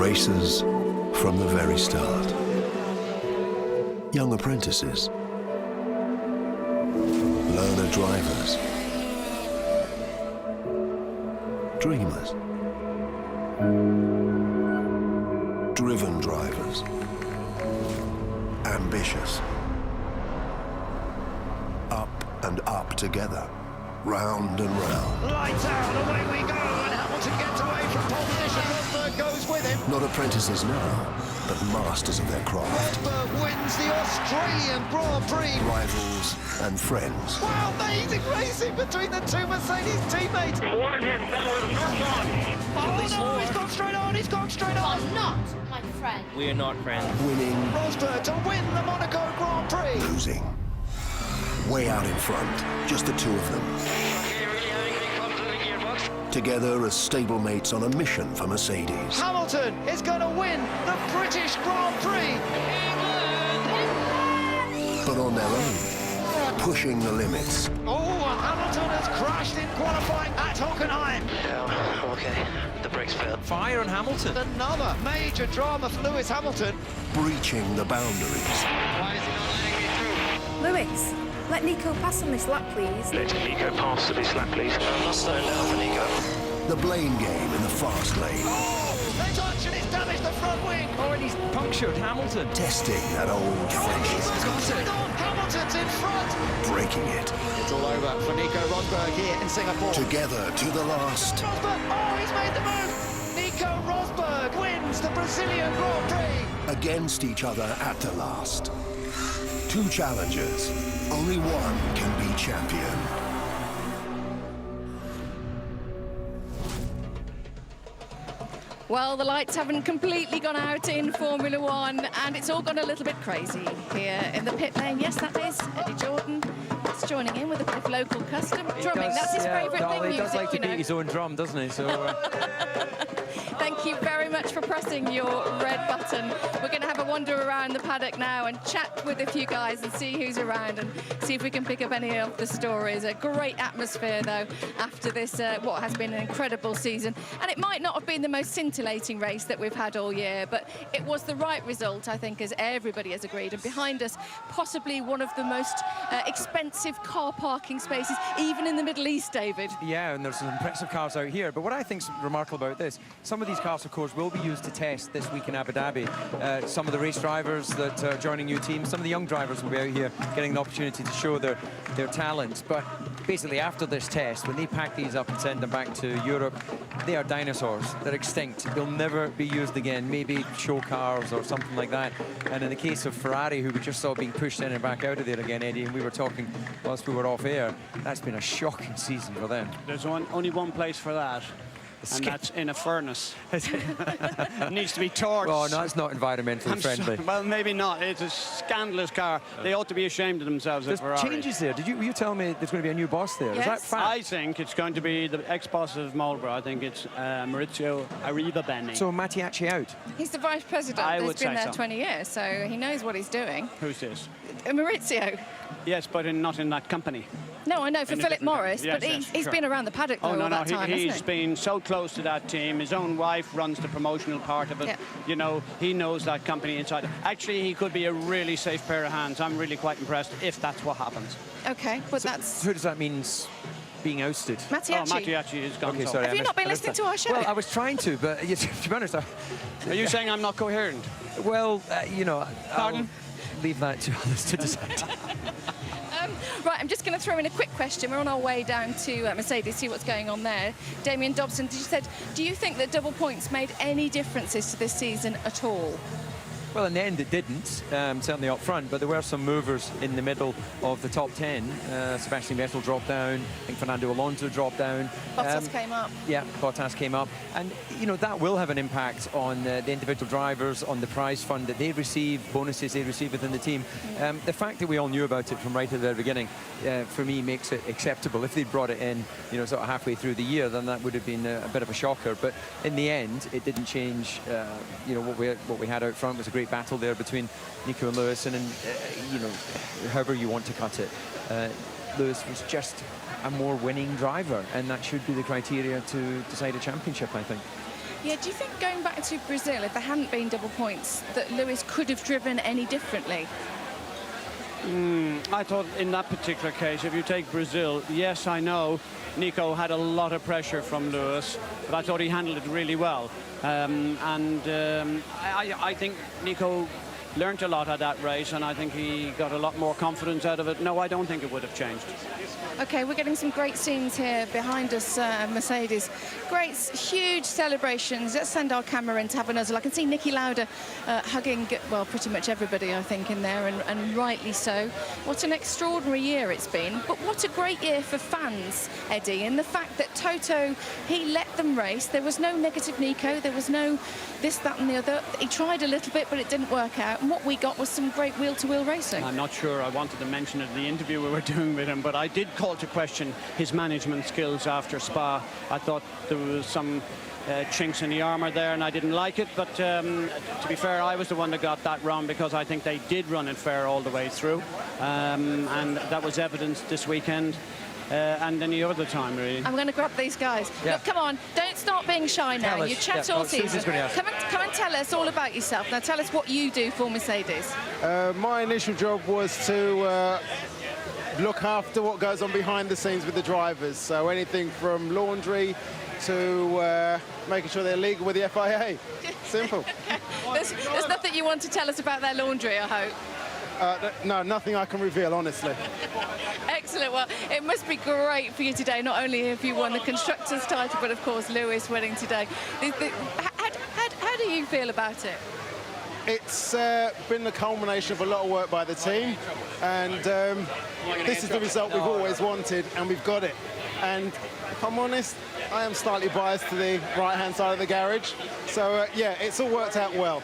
Racers from the very start. Young apprentices. Learner drivers. Dreamers. Driven drivers. Ambitious. Up and up together. Round and round. Lights out, away we go, and Hamilton gets away from pole position. Rosberg goes with him. Not apprentices now, but masters of their craft. Rosberg wins the Australian Grand Prix. Rivals and friends. Wow, amazing racing between the two Mercedes teammates. Oh no, he's gone straight on, he's gone straight on. I'm not my friend. We are not friends. Winning. Rosberg to win the Monaco Grand Prix. Losing. Way out in front, just the two of them. Together as stablemates on a mission for Mercedes. Hamilton is going to win the British Grand Prix. But on their own, pushing the limits. Oh, and Hamilton has crashed in qualifying at Hockenheim. Oh, okay. The brakes failed. Fire on Hamilton. Another major drama for Lewis Hamilton. Breaching the boundaries. Why is he not letting me through? Lewis, let Nico pass on this lap, please. Let Nico pass to this lap, please. I'm not slowing down for Nico. The blame game in the fast lane. Oh, they touch and it's damaged the front wing. Oh, and he's punctured Hamilton. Testing that old friendship. Hamilton's in front. Breaking it. It's all over for Nico Rosberg here in Singapore. Together to the last. Rosberg, oh, he's made the move. Nico Rosberg wins the Brazilian Grand Prix. Against each other at the last. Two challengers. Only one can be champion. Well, the lights haven't completely gone out in Formula One, and it's all gone a little bit crazy here in the pit lane. Yes, that is Eddie Jordan. He's joining in with a bit of local custom drumming. That's his favourite thing, He music, does like to you know. beat his own drum, doesn't he? So. Thank you very much for pressing your red button. We're going to have a wander around the paddock now and chat with a few guys and see who's around and see if we can pick up any of the stories. A great atmosphere, though, after this, what has been an incredible season. And it might not have been the most scintillating race that we've had all year, but it was the right result, I think, as everybody has agreed. And behind us, possibly one of the most expensive car parking spaces, even in the Middle East, David. Yeah, and there's some impressive cars out here. But what I think's remarkable about this, some of these cars, of course, will be used to test this week in Abu Dhabi. Some of the race drivers that are joining new teams, some of the young drivers will be out here getting an opportunity to show their talents. But basically, after this test, when they pack these up and send them back to Europe, they are dinosaurs. They're extinct. They'll never be used again. Maybe show cars or something like that. And in the case of Ferrari, who we just saw being pushed in and back out of there again, Eddie, and we were talking whilst we were off air, that's been a shocking season for them. There's only one place for that. And that's in a furnace. It needs to be torched. Oh, no, it's not environmentally friendly. Well, maybe not. It's a scandalous car. They ought to be ashamed of themselves. There's changes there. Were you telling me there's going to be a new boss there? Yes. Is that fact? I think it's going to be the ex-boss of Marlboro. I think it's Maurizio Arrivabene. So Mattiacci out? He's the vice president. I He's would been say there so. 20 years, so he knows what he's doing. Who's this? Maurizio. Yes, but not in that company. No, I know, for In a Philip different Morris, company. but Yes, he's sure. been around the paddock though, Oh, no, all no, that time, he's hasn't he? been so close to that team. His own wife runs the promotional part of it. Yeah. You know, he knows that company inside. Actually, he could be a really safe pair of hands. I'm really quite impressed if that's what happens. Okay, but that's Who does that mean being ousted? Mattiacci. Oh, Mattiacci is gone. Okay, so. sorry. Have you not been listening to our show? Well, I was trying to, but to be honest, Are you saying I'm not coherent? well, you know, Pardon? I'll leave that to others to decide. Right, I'm just going to throw in a quick question. We're on our way down to Mercedes, see what's going on there. Damien Dobson, do you think that double points made any differences to this season at all? Well, in the end, it didn't, certainly up front, but there were some movers in the middle of the top 10. Sebastian Vettel dropped down. I think Fernando Alonso dropped down. Bottas came up. Yeah, Bottas came up. And, you know, that will have an impact on the individual drivers, on the prize fund that they receive, bonuses they receive within the team. The fact that we all knew about it from right at the very beginning, for me, makes it acceptable. If they'd brought it in, you know, sort of halfway through the year, then that would have been a bit of a shocker. But in the end, it didn't change, you know, what we had out front was a great battle there between Nico and Lewis, and you know, however you want to cut it, Lewis was just a more winning driver, and that should be the criteria to decide a championship, I think. Yeah, do you think going back to Brazil, if there hadn't been double points, that Lewis could have driven any differently? I thought in that particular case, if you take Brazil, yes, I know Nico had a lot of pressure from Lewis, but I thought he handled it really well. I think Nico learned a lot at that race, and I think he got a lot more confidence out of it. No, I don't think it would have changed. Okay, we're getting some great scenes here behind us, Mercedes. Great, huge celebrations. Let's send our camera in to have a nuzzle. I can see Niki Lauda hugging, well, pretty much everybody, I think, in there, and rightly so. What an extraordinary year it's been, but what a great year for fans, Eddie, and the fact that Toto, he let them race. There was no negative Nico, there was no this, that and the other. He tried a little bit, but it didn't work out, and what we got was some great wheel-to-wheel racing. I'm not sure I wanted to mention it in the interview we were doing with him, but I did call to question his management skills after Spa. I thought there was some chinks in the armour there, and I didn't like it, but to be fair, I was the one that got that wrong, because I think they did run it fair all the way through, and that was evidenced this weekend. And any other time, really. I'm going to grab these guys. Yeah. Look, come on, don't start being shy now. You chat all season. Come and tell us all about yourself. Now tell us what you do for Mercedes. My initial job was to look after what goes on behind the scenes with the drivers. So anything from laundry to making sure they're legal with the FIA. Simple. There's nothing you want to tell us about their laundry, I hope. No, nothing I can reveal, honestly. Excellent. Well, it must be great for you today. Not only have you won the Constructors' title, but of course Lewis winning today. How do you feel about it? It's been the culmination of a lot of work by the team, and this is the result we've always wanted, and we've got it. And if I'm honest, I am slightly biased to the right-hand side of the garage. So, yeah, it's all worked out well.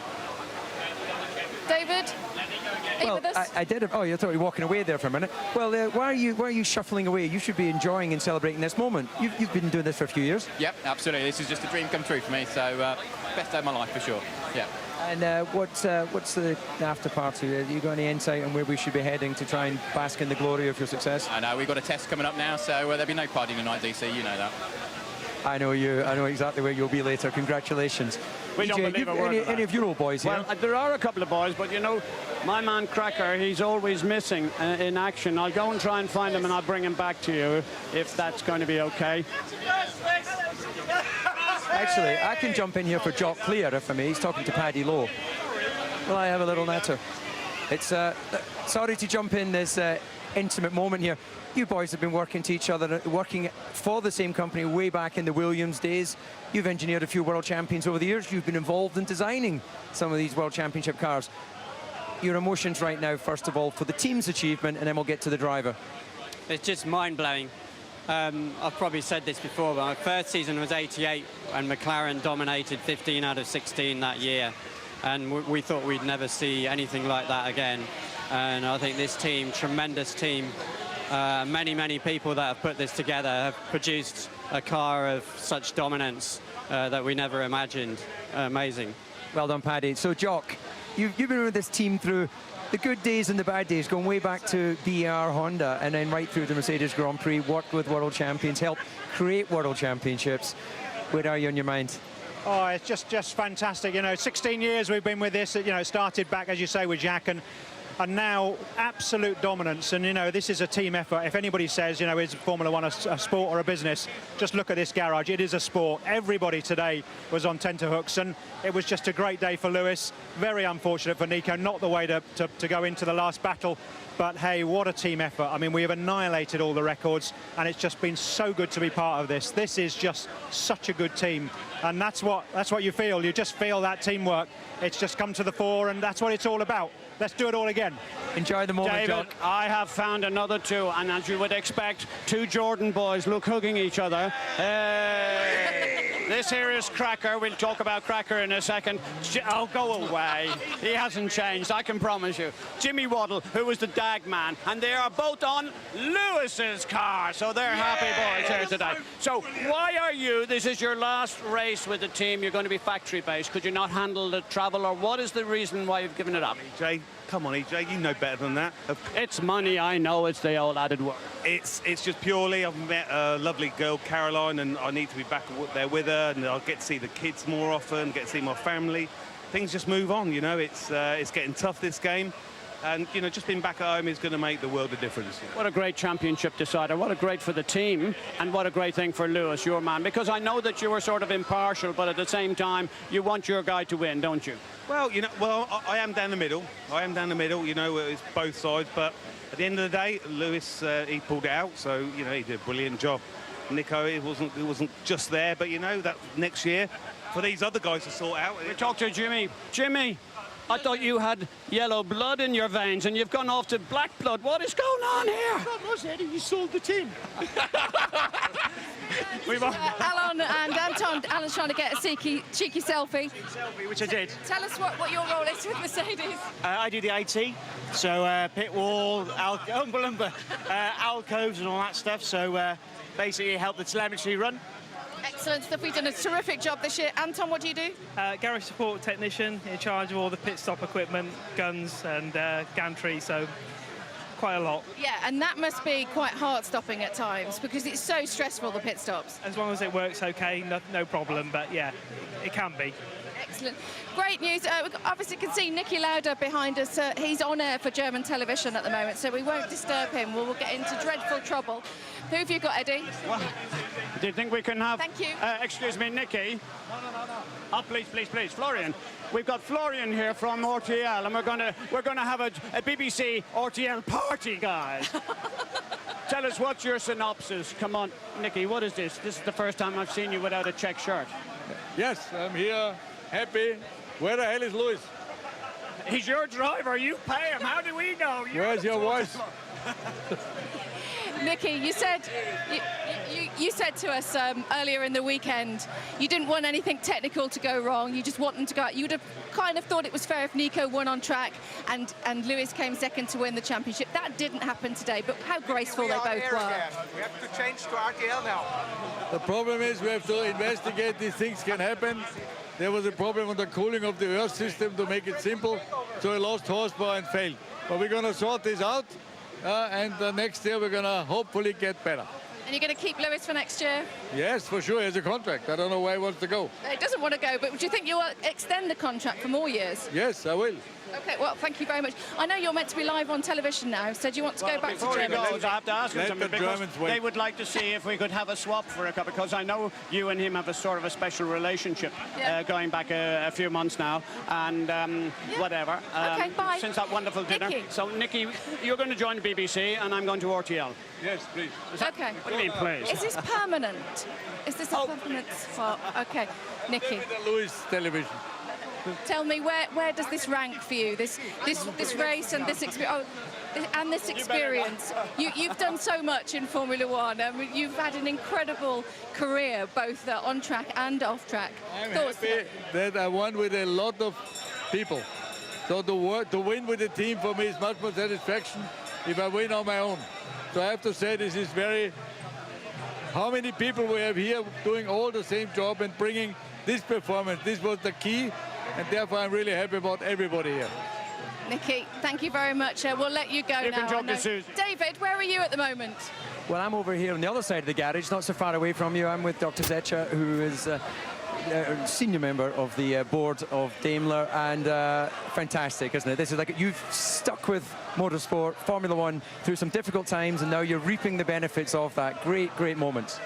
David? Well, I did. Oh, you thought you were walking away there for a minute. Well, why are you shuffling away? You should be enjoying and celebrating this moment. You've been doing this for a few years. Yep, absolutely. This is just a dream come true for me. So best day of my life for sure. Yeah. And what's the after party? You got any insight on where we should be heading to try and bask in the glory of your success? I know we've got a test coming up now, so there'll be no partying tonight, DC. You know that. I know you. I know exactly where you'll be later. Congratulations. We don't believe a word of that. Any of your old boys here? Well, there are a couple of boys, but you know, my man Cracker, he's always missing in action. I'll go and try and find him, and I'll bring him back to you if that's going to be okay. Actually, I can jump in here for Jock Clear if I may. He's talking to Paddy Lowe. Will I have a little natter? It's sorry to jump in this intimate moment here. You boys have been working to each other, working for the same company way back in the Williams days. You've engineered a few world champions over the years. You've been involved in designing some of these world championship cars. Your emotions right now, first of all, for the team's achievement, and then we'll get to the driver. It's just mind-blowing. I've probably said this before, but my first season was 88, and McLaren dominated 15 out of 16 that year. And we thought we'd never see anything like that again. And I think this team, tremendous team, many people that have put this together have produced a car of such dominance that we never imagined. Amazing. Well done, Paddy. So, Jock, you've been with this team through the good days and the bad days, going way back to BR Honda and then right through the Mercedes Grand Prix, worked with world champions, helped create world championships. Where are you on your mind? Oh, it's just fantastic. You know, 16 years we've been with this. You know, it started back, as you say, with Jacques, and now absolute dominance. And, you know, this is a team effort. If anybody says, you know, is Formula One a sport or a business, just look at this garage. It is a sport. Everybody today was on tenterhooks, and it was just a great day for Lewis. Very unfortunate for Nico, not the way to go into the last battle. But, hey, what a team effort. I mean, we have annihilated all the records, and it's just been so good to be part of this. This is just such a good team, and that's what you feel. You just feel that teamwork. It's just come to the fore, and that's what it's all about. Let's do it all again. Enjoy the moment, David, Jock. I have found another two, and as you would expect, two Jordan boys look hugging each other. Hey. This here is Cracker. We'll talk about Cracker in a second. Oh, go away. He hasn't changed, I can promise you. Jimmy Waddle, who was the DAG man, and they are both on Lewis's car, so they're happy boys here today. So why are you, this is your last race with the team, you're going to be factory-based. Could you not handle the travel, or what is the reason why you've given it up? EJ, come on, EJ, you know better than that. It's money, I know, it's the old added work. It's just purely, I've met a lovely girl, Caroline, and I need to be back there with her. older, and I'll get to see the kids more often, get to see my family. Things just move on, you know. It's getting tough, this game. And, you know, just being back at home is going to make the world a difference. What a great championship decider. What a great for the team, and what a great thing for Lewis, your man. Because I know that you were sort of impartial, but at the same time, you want your guy to win, don't you? Well, you know, I am down the middle. I am down the middle, you know, it's both sides. But at the end of the day, Lewis, he pulled it out. So, you know, he did a brilliant job. Nico, it wasn't just there, but, you know, that next year, for these other guys to sort out. We talked to Jimmy. Jimmy, I thought you had yellow blood in your veins and you've gone off to black blood. What is going on here? God knows, Eddie, you sold the team. Alan and Anton. Alan's trying to get a cheeky selfie. Which I did. Tell us what your role is with Mercedes. I do the IT, so pit wall, alcoves and all that stuff. So basically help the telemetry run. Excellent stuff. We've done a terrific job this year. Anton, what do you do? Garage support technician, in charge of all the pit stop equipment, guns and gantry, so quite a lot. Yeah, and that must be quite heart-stopping at times because it's so stressful, the pit stops. As long as it works okay, no problem, but yeah, it can be. Excellent. Great news. We obviously can see Niki Lauda behind us. He's on air for German television at the moment, so we won't disturb him. We'll get into dreadful trouble. Who have you got, Eddie? Do you think we can have... Thank you. Excuse me, Nikki. Oh, please, Florian. We've got Florian here from RTL, and we're gonna have a BBC RTL party, guys. Tell us what's your synopsis. Come on, Nikki, what is this? This is the first time I've seen you without a check shirt. Yes, I'm here, happy. Where the hell is Lewis? He's your driver, you pay him. How do we know? Where's your voice? Nikki, you said to us earlier in the weekend you didn't want anything technical to go wrong. You just want them to go out. You would have kind of thought it was fair if Nico won on track and Lewis came second to win the championship. That didn't happen today, but how graceful they both were. We have to change to RTL now. The problem is we have to investigate these things can happen. There was a problem on the cooling of the earth system, to make it simple, so I lost horsepower and failed. But we're going to sort this out. And next year we're going to hopefully get better. And you're going to keep Lewis for next year? Yes, for sure. He has a contract. I don't know why he wants to go. He doesn't want to go, but do you think you'll extend the contract for more years? Yes, I will. OK, well, thank you very much. I know you're meant to be live on television now, so do you want to go back to Germany? Before he goes, I have to ask him something, because they would like to see if we could have a swap for a couple, because I know you and him have a sort of a special relationship going back a few months now, and whatever. OK, bye. Since that wonderful dinner. Nikki. So, Nikki, you're going to join the BBC, and I'm going to RTL. Yes, please. OK. What do you mean, please? Is this permanent? Is this a permanent swap? OK, Nikki. The Lewis television. Tell me, where does this rank for you? This race and this experience. And this experience. You've done so much in Formula One. I mean, you've had an incredible career, both on track and off track. I'm happy that I won with a lot of people. So to win with a team for me is much more satisfaction if I win on my own. So I have to say this is very... How many people we have here doing all the same job and bringing this performance. This was the key, and therefore I'm really happy about everybody here. Nikki, thank you very much. We'll let you go now. You can talk to Susie. David, where are you at the moment? Well, I'm over here on the other side of the garage, not so far away from you. I'm with Dr. Zecha, who is a senior member of the board of Daimler, and fantastic, isn't it? This is like, you've stuck with motorsport, Formula One, through some difficult times, and now you're reaping the benefits of that. Great moments.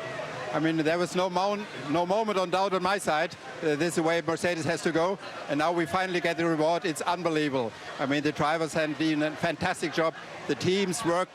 I mean, there was no moment on doubt on my side. This is the way Mercedes has to go. And now we finally get the reward. It's unbelievable. I mean, the drivers have done a fantastic job. The teams worked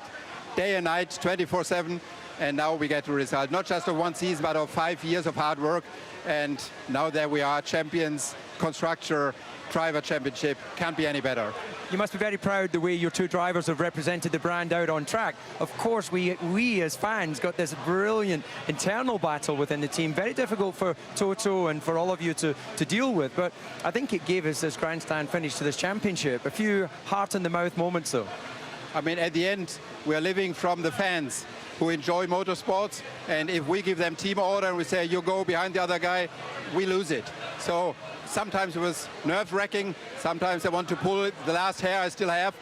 day and night, 24/7. And now we get the result. Not just of one season, but of 5 years of hard work. And now there we are, champions, constructor, driver championship. Can't be any better. You must be very proud the way your two drivers have represented the brand out on track. Of course, we as fans got this brilliant internal battle within the team. Very difficult for Toto and for all of you to deal with. But I think it gave us this grandstand finish to this championship. A few heart-in-the-mouth moments, though. I mean, at the end, we are living from the fans who enjoy motorsports. And if we give them team order and we say, you go behind the other guy, we lose it. So sometimes it was nerve-wracking. Sometimes I want to pull the last hair I still have.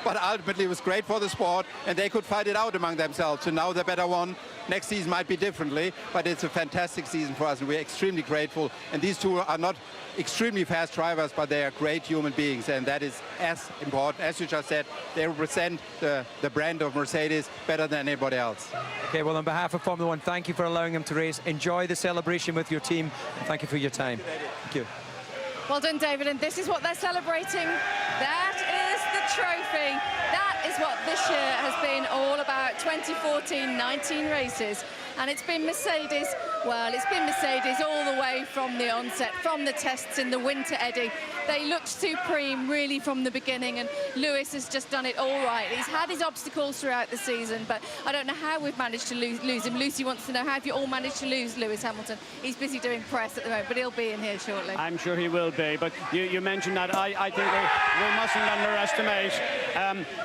but ultimately it was great for the sport, and they could fight it out among themselves. So now the better one. Next season might be differently, but it's a fantastic season for us, and we're extremely grateful. And these two are not extremely fast drivers, but they are great human beings, and that is as important. As you just said, they represent the brand of Mercedes better than anybody else. Okay, well, on behalf of Formula One, thank you for allowing them to race. Enjoy the celebration with your team, and thank you for your time. Thank you. Well done, David, and this is what they're celebrating. That is the trophy. That is what this year has been all about. 2014, 19 races, and it's been Mercedes. Well, it's been Mercedes all the way from the onset, from the tests in the winter, Eddie. They looked supreme really from the beginning, and Lewis has just done it all right. He's had his obstacles throughout the season, but I don't know how we've managed to lose him. Lucy wants to know, how have you all managed to lose Lewis Hamilton? He's busy doing press at the moment, but he'll be in here shortly. I'm sure he will be, but you mentioned that. I think we mustn't underestimate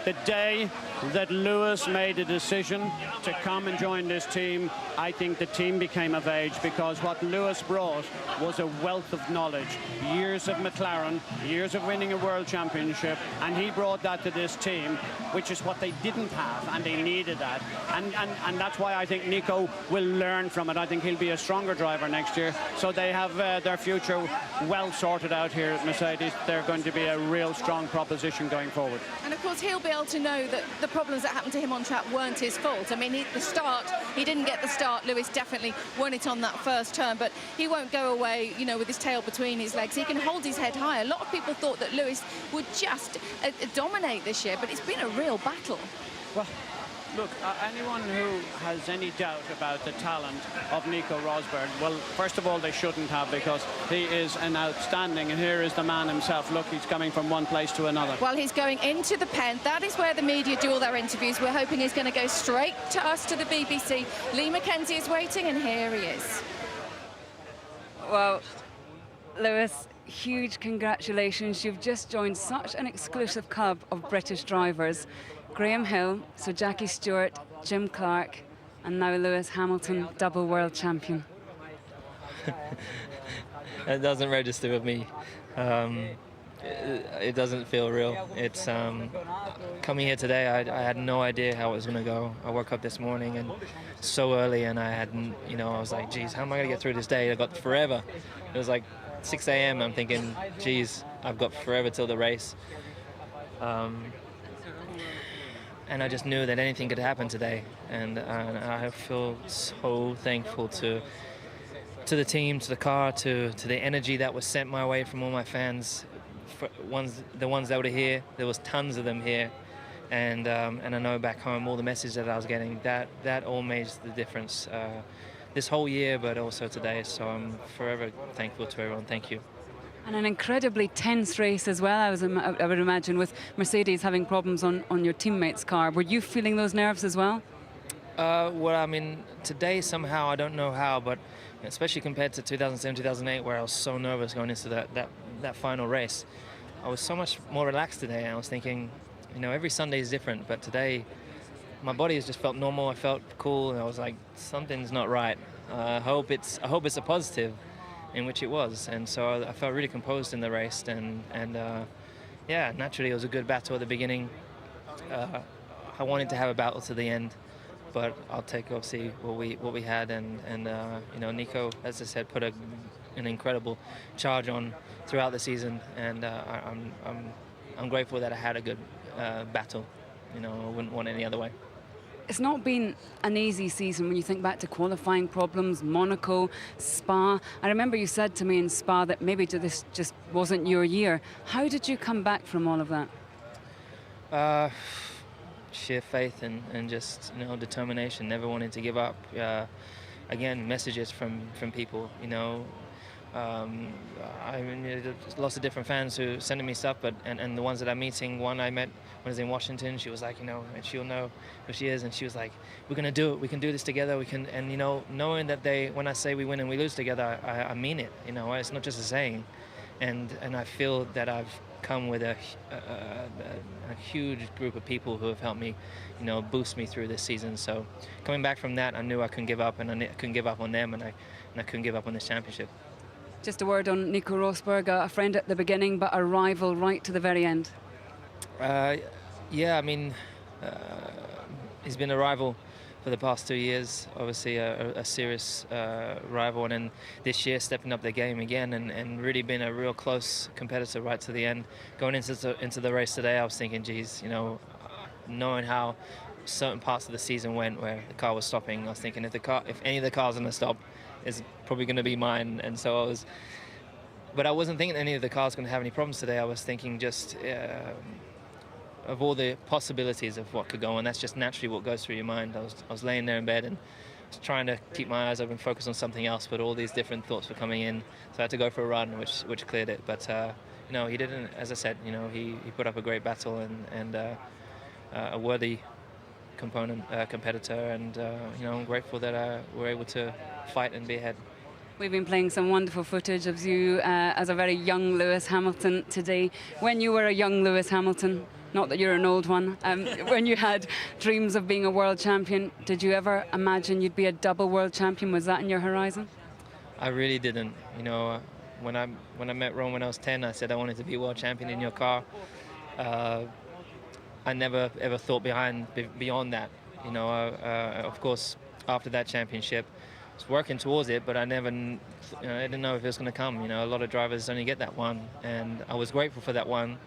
the day that Lewis made a decision to come and join this team. I think the team became of age, because what Lewis brought was a wealth of knowledge, years of McLaren, years of winning a world championship, and he brought that to this team, which is what they didn't have, and they needed that. And that's why I think Nico will learn from it. I think he'll be a stronger driver next year. So they have their future well sorted out here at Mercedes. They're going to be a real strong proposition going forward. And of course, he'll be able to know that the problems that happened to him on track weren't his fault. I mean, he didn't get the start. Lewis definitely won it on that first turn, but he won't go away, you know, with his tail between his legs. He can hold his head high. A lot of people thought that Lewis would just dominate this year, but it's been a real battle. Well, look, anyone who has any doubt about the talent of Nico Rosberg, well, first of all, they shouldn't have, because he is an outstanding, and here is the man himself. Look, he's coming from one place to another. Well, he's going into the pen. That is where the media do all their interviews. We're hoping he's going to go straight to us, to the BBC. Lee Mackenzie is waiting, and here he is. Well, Lewis, huge congratulations. You've just joined such an exclusive club of British drivers. Graham Hill, Sir Jackie Stewart, Jim Clark, and now Lewis Hamilton, double world champion. It doesn't register with me. It doesn't feel real. It's coming here today, I had no idea how it was going to go. I woke up this morning and so early, and I hadn't, you know, I was like, geez, how am I going to get through this day? I've got forever. It was like 6 a.m. I'm thinking, geez, I've got forever till the race. And I just knew that anything could happen today, and I feel so thankful to the team, to the car, to the energy that was sent my way from all my fans. The ones that were here, there was tons of them here, and I know back home all the messages that I was getting, that all made the difference this whole year, but also today. So I'm forever thankful to everyone. Thank you. And an incredibly tense race as well, I would imagine, with Mercedes having problems on your teammate's car. Were you feeling those nerves as well? Well, I mean, today somehow, I don't know how, but especially compared to 2007, 2008, where I was so nervous going into that final race, I was so much more relaxed today. And I was thinking, you know, every Sunday is different, but today my body has just felt normal. I felt cool, and I was like, something's not right. I hope it's a positive. In which it was, and so I felt really composed in the race, and yeah, naturally it was a good battle at the beginning. I wanted to have a battle to the end, but I'll take obviously what we had, and you know, Nico, as I said, put an incredible charge on throughout the season, and I'm grateful that I had a good battle. You know, I wouldn't want it any other way. It's not been an easy season when you think back to qualifying problems, Monaco, Spa. I remember you said to me in Spa that maybe this just wasn't your year. How did you come back from all of that? Sheer faith and just, you know, determination, never wanting to give up. Again, messages from people, you know. I mean, there's lots of different fans who sending me stuff, but and the ones that I'm meeting, one I met when I was in Washington, she was like, you know, and she'll know who she is, and she was like, we're gonna do it, we can do this together, we can, and you know, knowing that when I say we win and we lose together, I mean it, you know, it's not just a saying, and I feel that I've come with a huge group of people who have helped me, you know, boost me through this season. So coming back from that, I knew I couldn't give up, and I couldn't give up on them, and I couldn't give up on this championship. Just a word on Nico Rosberg, a friend at the beginning, but a rival right to the very end. Yeah, I mean, he's been a rival for the past 2 years, obviously a serious rival, and then this year stepping up their game again and really being a real close competitor right to the end. Going into the race today, I was thinking, geez, you know, knowing how certain parts of the season went where the car was stopping, I was thinking if any of the cars are going to stop, it's probably going to be mine. And so but I wasn't thinking any of the cars going to have any problems today. I was thinking just of all the possibilities of what could go on. That's just naturally what goes through your mind. I was laying there in bed and was trying to keep my eyes open, focus on something else, but all these different thoughts were coming in. So I had to go for a run, which cleared it. But you know, he didn't. As I said, you know, he put up a great battle and a worthy competitor, and you know, I'm grateful that we're able to fight and be ahead. We've been playing some wonderful footage of you as a very young Lewis Hamilton today. When you were a young Lewis Hamilton, not that you're an old one, when you had dreams of being a world champion, did you ever imagine you'd be a double world champion? Was that in your horizon? I really didn't. You know, when I met Ron when I was 10, I said I wanted to be world champion in your car. I never ever thought beyond that. You know, of course, after that championship, I was working towards it, but I didn't know if it was going to come. You know, a lot of drivers only get that one, and I was grateful for that one.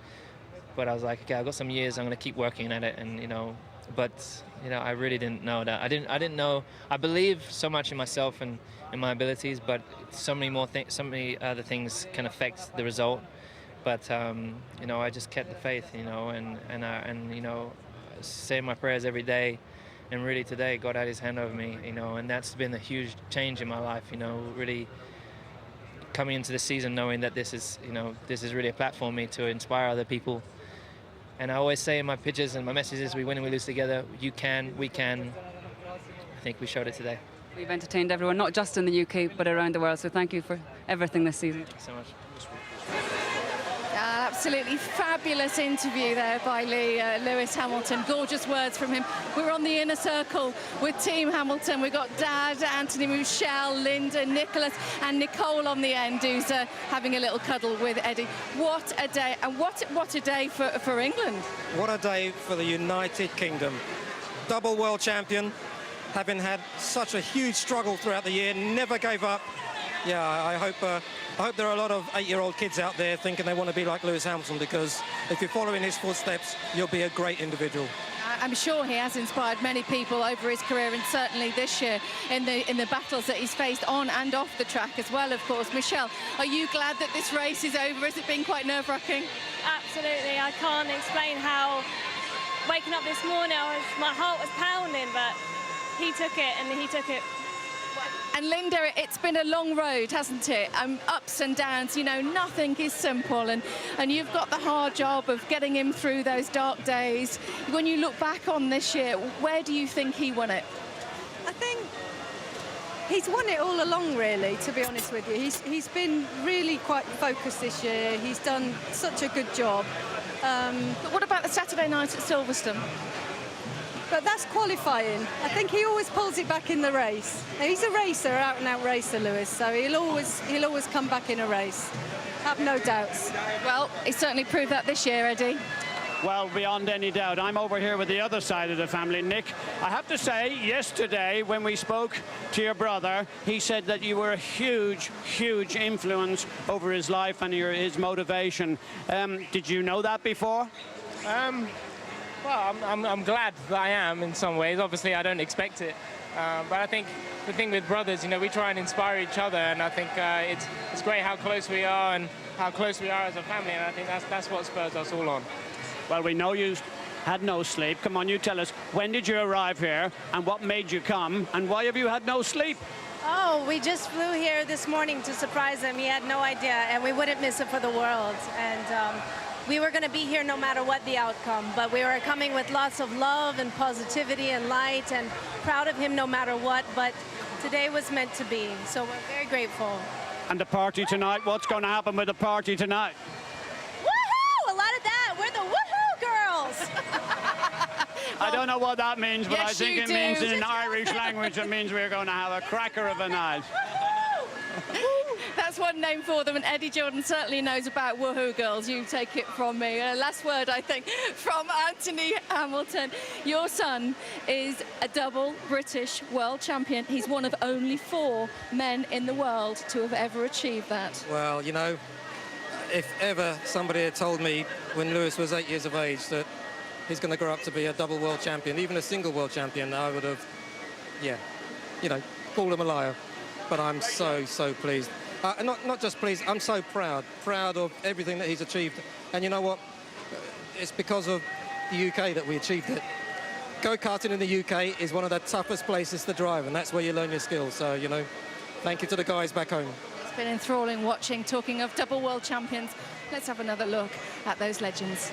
But I was like, okay, I've got some years, I'm going to keep working at it, and you know, but you know, I really didn't know that. I didn't know. I believe so much in myself and in my abilities, but so many other things can affect the result. But you know, I just kept the faith, you know, and you know, say my prayers every day, and really today God had His hand over me, you know, and that's been a huge change in my life, you know, really coming into the season knowing that this is really a platform for me to inspire other people. And I always say in my pitches and my messages, we win and we lose together. You can, we can. I think we showed it today. We've entertained everyone, not just in the UK, but around the world. So thank you for everything this season. Thanks so much. Absolutely fabulous interview there by Lewis Hamilton. Gorgeous words from him. We're on the inner circle with Team Hamilton. We've got Dad, Anthony, Michelle, Linda, Nicholas and Nicole on the end, who's having a little cuddle with Eddie. What a day, and what a day for England. What a day for the United Kingdom. Double world champion, having had such a huge struggle throughout the year, never gave up. Yeah, I hope there are a lot of 8-year-old kids out there thinking they want to be like Lewis Hamilton, because if you're following his footsteps, you'll be a great individual. I'm sure he has inspired many people over his career, and certainly this year in the battles that he's faced on and off the track as well, of course. Michelle, are you glad that this race is over? Has it been quite nerve-wracking? Absolutely. I can't explain how waking up this morning, my heart was pounding, but he took it, and he took it. And Linda, it's been a long road, hasn't it? Ups and downs, you know, nothing is simple. And you've got the hard job of getting him through those dark days. When you look back on this year, where do you think he won it? I think he's won it all along, really, to be honest with you. He's been really quite focused this year. He's done such a good job. But what about the Saturday night at Silverstone? But that's qualifying. I think he always pulls it back in the race. He's a racer, out-and-out racer, Lewis, so he'll always come back in a race. Have no doubts. Well, he certainly proved that this year, Eddie. Well, beyond any doubt. I'm over here with the other side of the family. Nick, I have to say, yesterday when we spoke to your brother, he said that you were a huge, huge influence over his life and his motivation. Did you know that before? Well, I'm glad that I am in some ways. Obviously, I don't expect it. But I think the thing with brothers, you know, we try and inspire each other, and I think it's great how close we are and how close we are as a family, and I think that's what spurs us all on. Well, we know you had no sleep. Come on, you tell us, when did you arrive here, and what made you come, and why have you had no sleep? Oh, we just flew here this morning to surprise him. He had no idea, and we wouldn't miss it for the world. And we were going to be here no matter what the outcome, but we were coming with lots of love and positivity and light, and proud of him no matter what. But today was meant to be, so we're very grateful. And the party tonight, what's going to happen with the party tonight? Woohoo! A lot of that. We're the woohoo girls. I don't know what that means, but Yes, I think you it means do. in Irish language it means we're going to have a cracker of a night. That's that's one name for them, and Eddie Jordan certainly knows about Woohoo Girls. You take it from me. Last word, I think, from Anthony Hamilton. Your son is a double British world champion. He's one of only 4 men in the world to have ever achieved that. Well, you know, if ever somebody had told me when Lewis was 8 years of age that he's going to grow up to be a double world champion, even a single world champion, I would have, yeah, you know, called him a liar. But I'm so pleased. Not just pleased, I'm so proud of everything that he's achieved. And you know what? It's because of the UK that we achieved it. Go-karting in the UK is one of the toughest places to drive, and that's where you learn your skills. So, you know, thank you to the guys back home. It's been enthralling watching. Talking of double world champions, let's have another look at those legends.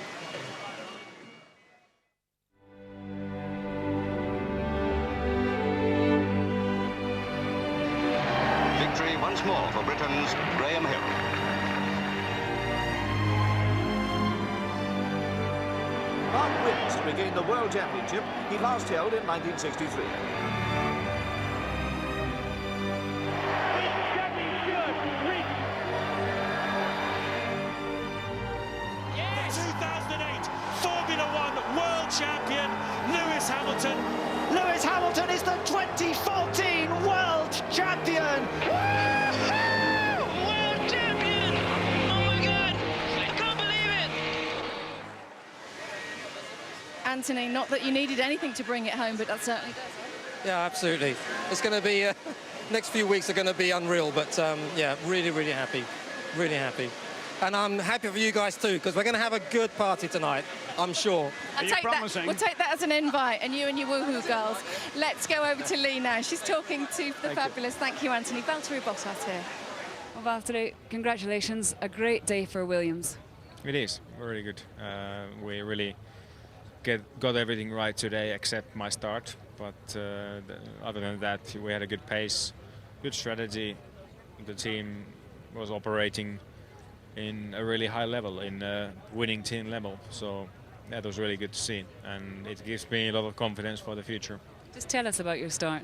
Victory once more for Britain's Graham Hill. Mark wins to regain the World Championship he last held in 1963. Yes. 2008 Formula One World Champion Lewis Hamilton. Lewis Hamilton is the 2014 World Champion! World Champion! Oh my God! I can't believe it! Anthony, not that you needed anything to bring it home, but that certainly does. Yeah, absolutely. It's going to be, next few weeks are going to be unreal, but yeah, really happy. Really happy. And I'm happy for you guys too, because we're going to have a good party tonight, I'm sure. We'll take that as an invite, and you and your Woohoo Girls. Let's go over to Lee now. She's talking to the fabulous, thank you, Anthony. Valtteri Bottas here. Well, Valtteri, congratulations. A great day for Williams. It is very good. We really got everything right today except my start. But other than that, we had a good pace, good strategy. The team was operating in a really high level, in a winning team level. So that was really good to see. And it gives me a lot of confidence for the future. Just tell us about your start.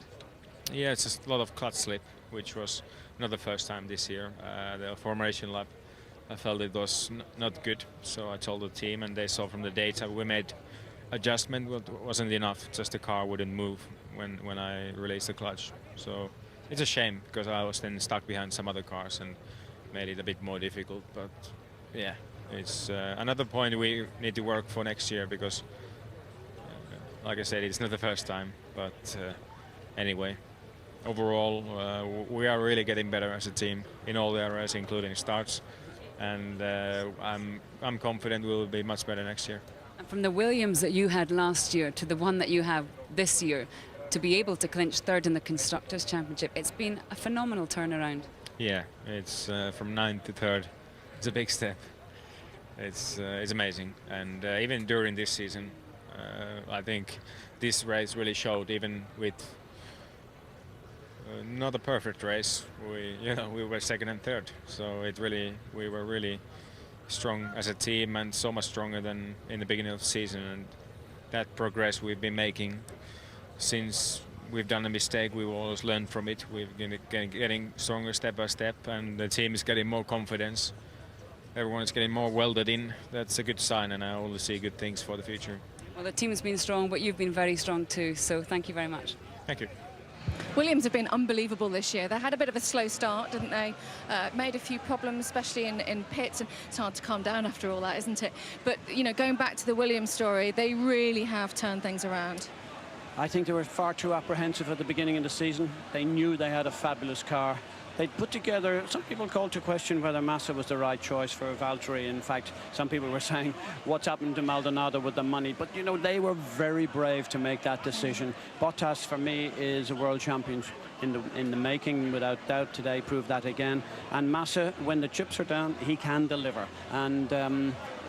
Yeah, it's just a lot of clutch slip, which was not the first time this year. The formation lap, I felt it was not good. So I told the team, and they saw from the data we made adjustment, but wasn't enough. Just the car wouldn't move when I released the clutch. So it's a shame, because I was then stuck behind some other cars and made it a bit more difficult. But yeah, it's another point we need to work for next year, because like I said, it's not the first time. But anyway, overall we are really getting better as a team in all areas, including starts, and I'm confident we'll be much better next year. And from the Williams that you had last year to the one that you have this year, to be able to clinch third in the Constructors' Championship, it's been a phenomenal turnaround. Yeah, it's from 9th to 3rd. It's a big step. It's amazing, and even during this season, I think this race really showed. Even with not a perfect race, we were 2nd and 3rd. So we were really strong as a team, and so much stronger than in the beginning of the season. And that progress we've been making since we've done a mistake, we've always learned from it. We've been getting stronger step by step, and the team is getting more confidence. Everyone is getting more welded in. That's a good sign, and I only see good things for the future. Well, the team has been strong, but you've been very strong too, so thank you very much. Thank you. Williams have been unbelievable this year. They had a bit of a slow start, didn't they? Made a few problems, especially in pits, and it's hard to calm down after all that, isn't it? But, you know, going back to the Williams story, they really have turned things around. I think they were far too apprehensive at the beginning of the season. They knew they had a fabulous car. They'd put together, some people called to question whether Massa was the right choice for Valtteri. In fact, some people were saying, what's happened to Maldonado with the money? But, you know, they were very brave to make that decision. Bottas, for me, is a world champion in the making, without doubt. Today proved that again. And Massa, when the chips are down, he can deliver. And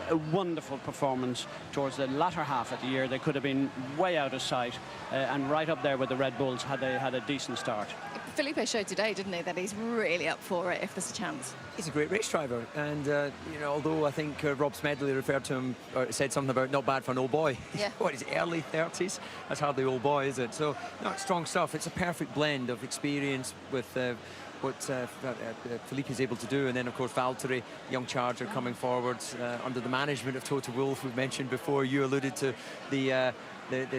a wonderful performance towards the latter half of the year. They could have been way out of sight and right up there with the Red Bulls had they had a decent start. Felipe showed today, didn't he, that he's really up for it if there's a chance. He's a great race driver, and you know, although I think Rob Smedley referred to him, or said something about not bad for an old boy. Yeah. What, his early 30s? That's hardly old boy, is it? So, no, it's strong stuff. It's a perfect blend of experience with what Felipe is able to do. And then, of course, Valtteri, young charger coming forwards under the management of Toto Wolff, we've mentioned before. You alluded to the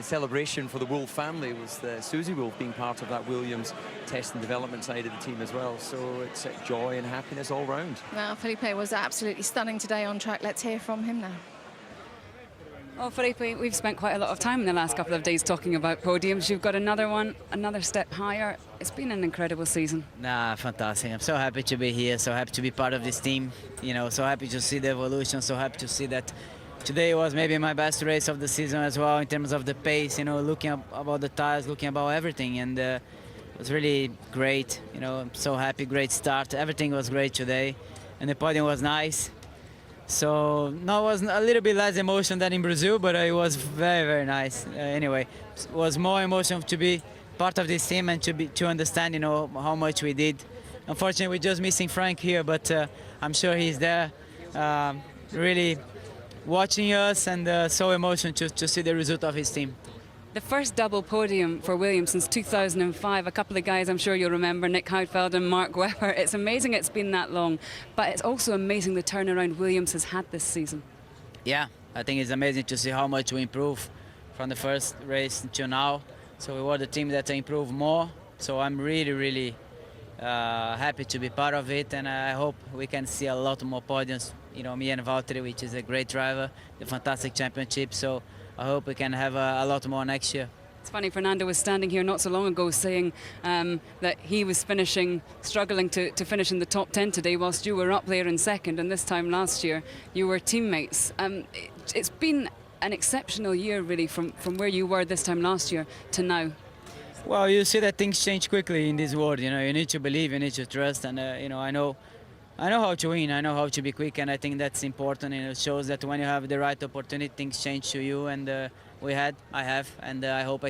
celebration for the Wolff family was Susie Wolff being part of that Williams test and development side of the team as well. So it's joy and happiness all round. Well, Felipe was absolutely stunning today on track. Let's hear from him now. Well, Felipe, we've spent quite a lot of time in the last couple of days talking about podiums. You've got another one, another step higher. It's been an incredible season. Nah, fantastic. I'm so happy to be here, so happy to be part of this team. You know, so happy to see the evolution, so happy to see that today was maybe my best race of the season as well in terms of the pace, you know, looking about the tires, looking about everything. And it was really great. You know, I'm so happy, great start. Everything was great today. And the podium was nice. So no, it was a little bit less emotion than in Brazil, but it was very, very nice. Anyway, it was more emotion to be part of this team and to understand, you know, how much we did. Unfortunately, we're just missing Frank here, but I'm sure he's there, really watching us, and so emotional to see the result of his team. The first double podium for Williams since 2005. A couple of guys I'm sure you'll remember, Nick Heidfeld and Mark Webber. It's amazing it's been that long, but it's also amazing the turnaround Williams has had this season. Yeah, I think it's amazing to see how much we improve from the first race until now. So we were the team that improved more. So I'm really, really happy to be part of it, and I hope we can see a lot more podiums. You know, me and Valtteri, which is a great driver, the fantastic championship. So I hope we can have a lot more next year. It's funny, Fernando was standing here not so long ago saying that he was struggling to finish in the top 10 today, whilst you were up there in second, and this time last year you were teammates. It's been an exceptional year, really, from where you were this time last year to now. Well, you see that things change quickly in this world. You know, you need to believe, you need to trust, and you know, I know how to win, I know how to be quick, and I think that's important, and it shows that when you have the right opportunity, things change to you, and I have, and I hope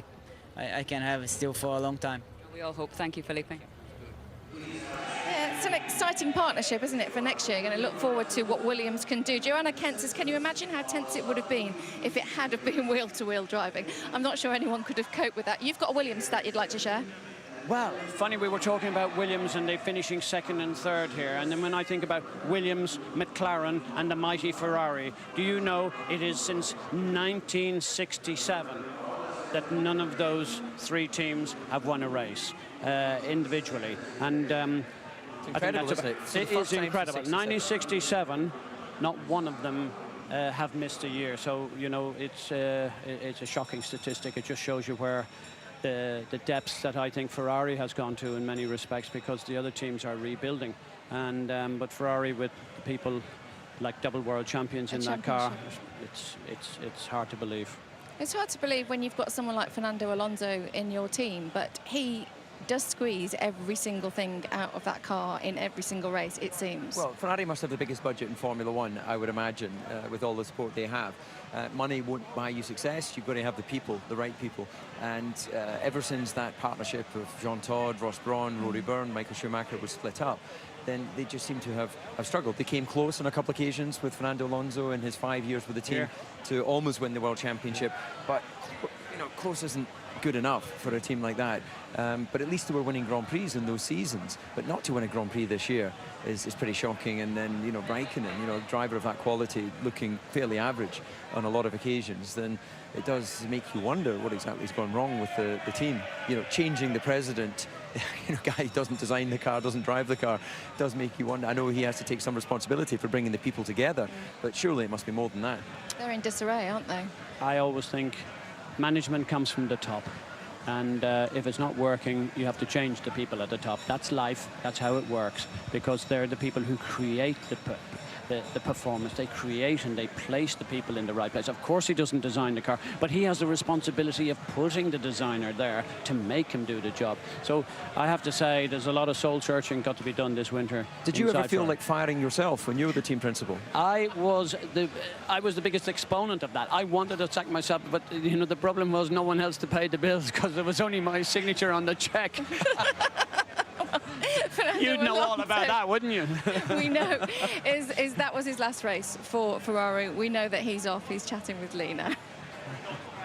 I can have it still for a long time. We all hope. Thank you, Felipe. Yeah, it's an exciting partnership, isn't it, for next year? Going to look forward to what Williams can do. Joanna Kent says, can you imagine how tense it would have been if it had have been wheel-to-wheel driving? I'm not sure anyone could have coped with that. You've got a Williams stat you'd like to share? Well, funny, we were talking about Williams and they finishing second and third here. And then when I think about Williams, McLaren and the mighty Ferrari, do you know it is since 1967 that none of those three teams have won a race individually. And it's incredible, isn't it? It is incredible. 1967, not one of them have missed a year. So, you know, it's a shocking statistic. It just shows you where the depths that I think Ferrari has gone to in many respects, because the other teams are rebuilding. And but Ferrari, with people like double world champions in that car, it's hard to believe. It's hard to believe when you've got someone like Fernando Alonso in your team, but he does squeeze every single thing out of that car in every single race, it seems. Well, Ferrari must have the biggest budget in Formula One, I would imagine, with all the support they have. Money won't buy you success. You've got to have the people, the right people. And ever since that partnership of Jean Todt, Ross Brawn, Rory Byrne, Michael Schumacher was split up, then they just seem to have struggled. They came close on a couple of occasions with Fernando Alonso in his 5 years with the team to almost win the World Championship. But, you know, close isn't good enough for a team like that. But at least they were winning Grand Prix in those seasons. But not to win a Grand Prix this year is pretty shocking. And then, you know, Raikkonen, you know, a driver of that quality, looking fairly average on a lot of occasions, then it does make you wonder what exactly has gone wrong with the team. You know, changing the president, you know, guy who doesn't design the car, doesn't drive the car, does make you wonder. I know he has to take some responsibility for bringing the people together, but surely it must be more than that. They're in disarray, aren't they? I always think management comes from the top. And if it's not working, you have to change the people at the top. That's life. That's how it works. Because they're the people who create the performance. They create and they place the people in the right place. Of course, he doesn't design the car, but he has the responsibility of putting the designer there to make him do the job. So I have to say, there's a lot of soul searching got to be done this winter. Did you ever feel like firing yourself when you were the team principal? I was the biggest exponent of that. I wanted to sack myself, but you know, the problem was no one else to pay the bills because there was only my signature on the check. You'd know all about that, wouldn't you? We know. That was his last race for Ferrari. We know that he's off. He's chatting with Lee now.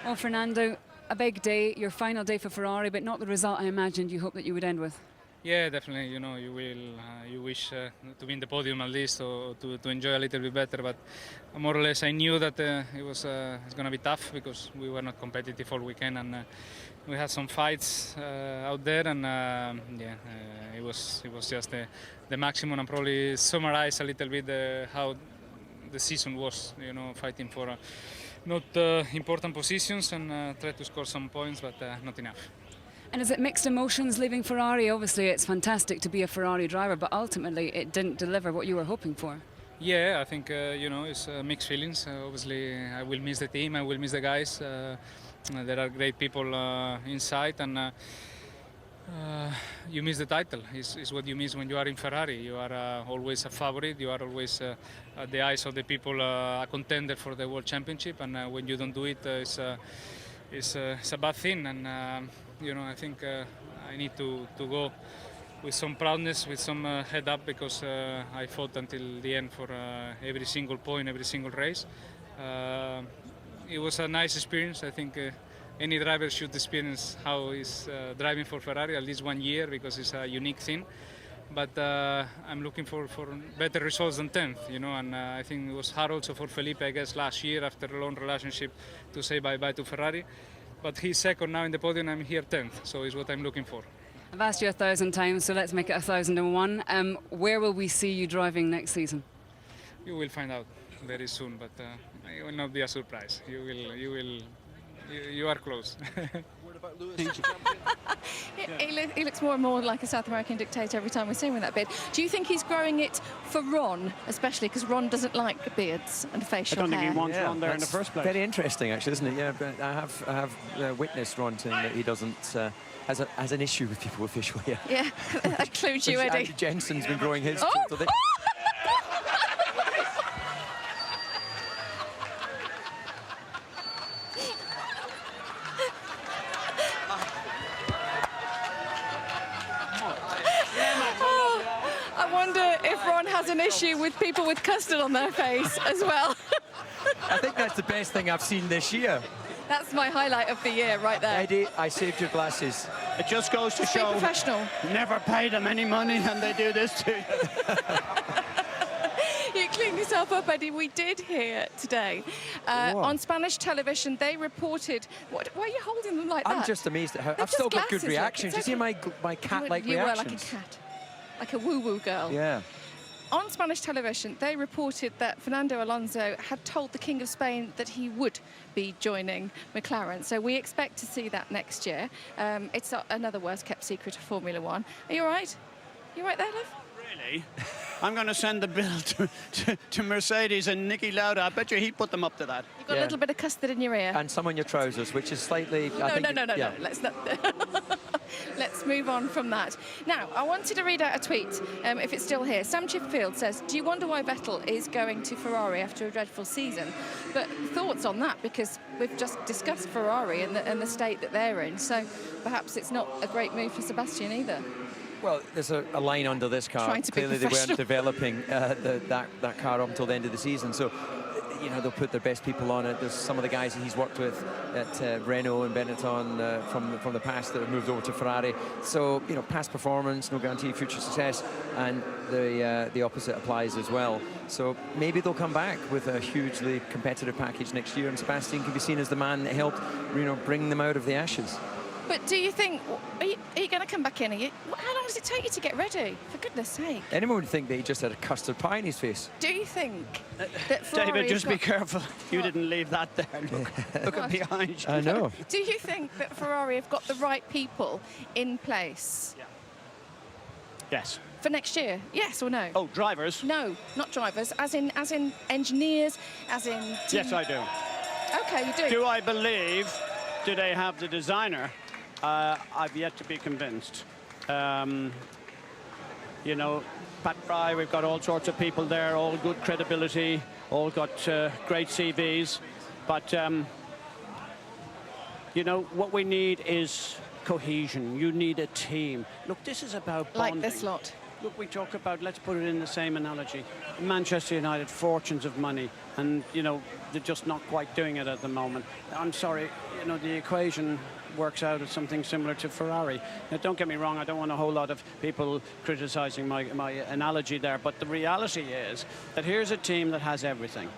Well, Fernando, a big day, your final day for Ferrari, but not the result I imagined you hoped that you would end with. Yeah, definitely. You know, you wish to be in the podium at least, or to enjoy a little bit better. But more or less, I knew that it's going to be tough because we were not competitive all weekend, and we had some fights out there, and it was just the maximum, and probably summarize a little bit how the season was. You know, fighting for not important positions and try to score some points, but not enough. And is it mixed emotions leaving Ferrari? Obviously, it's fantastic to be a Ferrari driver, but ultimately it didn't deliver what you were hoping for. Yeah, I think you know, it's mixed feelings. Obviously, I will miss the team. I will miss the guys. There are great people inside, and you miss the title. Is what you miss when you are in Ferrari. You are always a favorite. You are always at the eyes of the people a contender for the World Championship, and when you don't do it, it's a bad thing. And you know, I think I need to go with some proudness, with some head up, because I fought until the end for every single point, every single race. It was a nice experience. I think any driver should experience how is driving for Ferrari at least 1 year, because it's a unique thing. But I'm looking for better results than 10th, you know, and I think it was hard also for Felipe, I guess, last year after a long relationship to say bye-bye to Ferrari. But he's second now in the podium, I'm here 10th, so it's what I'm looking for. I've asked you 1,000 times, so let's make it 1,001. Where will we see you driving next season? You will find out very soon, but it will not be a surprise. You are close. What about Lewis? He looks more and more like a South American dictator every time we see him with that beard. Do you think he's growing it for Ron, especially because Ron doesn't like beards and facial hair? I don't think he wants Ron there in the first place. Very interesting, actually, isn't it? Yeah, but I have witnessed Ron saying that he doesn't has an issue with people with facial hair. Yeah, that includes you, Eddie. Andy Jensen's been growing his. Oh! I wonder if Ron has an issue with people with custard on their face as well. I think that's the best thing I've seen this year. That's my highlight of the year right there. Eddie, I saved your glasses. It just goes to show, professional. Never pay them any money and they do this to you. You cleaned yourself up, Eddie. We did hear today on Spanish television, they reported... Why are you holding them like that? I'm just amazed at how... I've still got good reactions. You see my cat-like reactions? You were like a cat, like a woo-woo girl. Yeah. On Spanish television, they reported that Fernando Alonso had told the King of Spain that he would be joining McLaren. So we expect to see that next year. It's another worst-kept secret of Formula One. Are you all right? You all right there, love? Really? I'm going to send the bill to Mercedes and Niki Lauda. I bet you he put them up to that. You've got a little bit of custard in your ear. And some on your trousers, which is slightly... No. Let's not... Let's move on from that. Now, I wanted to read out a tweet, if it's still here. Sam Chipfield says, do you wonder why Vettel is going to Ferrari after a dreadful season? But thoughts on that, because we've just discussed Ferrari and the state that they're in, so perhaps it's not a great move for Sebastian either. Well, there's a line under this car. Clearly they weren't developing that car up until the end of the season, so you know, they'll put their best people on it. There's some of the guys that he's worked with at Renault and Benetton from the past that have moved over to Ferrari. So, you know, past performance, no guarantee of future success, and the opposite applies as well. So maybe they'll come back with a hugely competitive package next year, and Sebastian can be seen as the man that helped, you know, bring them out of the ashes. But do you think, are you going to come back in? How long does it take you to get ready? For goodness sake. Anyone would think that he just had a custard pie in his face. Do you think that Ferrari... David, just be careful. You didn't leave that there. Look at behind you. I know. Do you think that Ferrari have got the right people in place? Yeah. Yes. For next year? Yes or no? Oh, drivers? No, not drivers. As in engineers, as in... Yes, I do. OK, you do. Do I believe... Do they have the designer? I've yet to be convinced. You know, Pat Prix, we've got all sorts of people there, all good credibility, all got great CVs. But, you know, what we need is cohesion. You need a team. Look, this is about bonding. Like this lot. Look, we talk about, let's put it in the same analogy. Manchester United, fortunes of money, and, you know, they're just not quite doing it at the moment. I'm sorry, you know, the equation works out as something similar to Ferrari. Now, don't get me wrong, I don't want a whole lot of people criticising my analogy there, but the reality is that here's a team that has everything.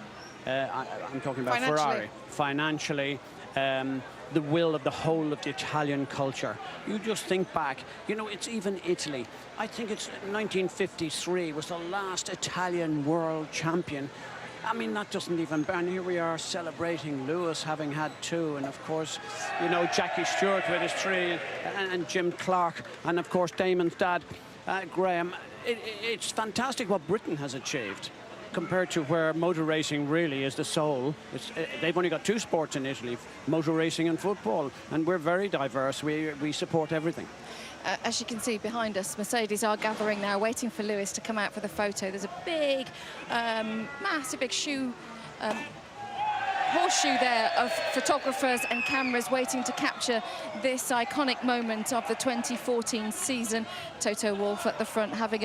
I'm talking about Ferrari. Financially, the will of the whole of the Italian culture. You just think back, you know, it's even Italy. I think it's 1953 was the last Italian world champion. I mean, that doesn't even burn. Here we are celebrating Lewis having had 2, and of course, you know, Jackie Stewart with his 3, and Jim Clark, and of course Damon's dad, Graham. It's fantastic what Britain has achieved compared to where motor racing really is the soul. They've only got 2 sports in Italy, motor racing and football, and we're very diverse. We support everything. As you can see behind us, Mercedes are gathering now, waiting for Lewis to come out for the photo. There's a big, massive big horseshoe there of photographers and cameras waiting to capture this iconic moment of the 2014 season. Toto Wolff at the front having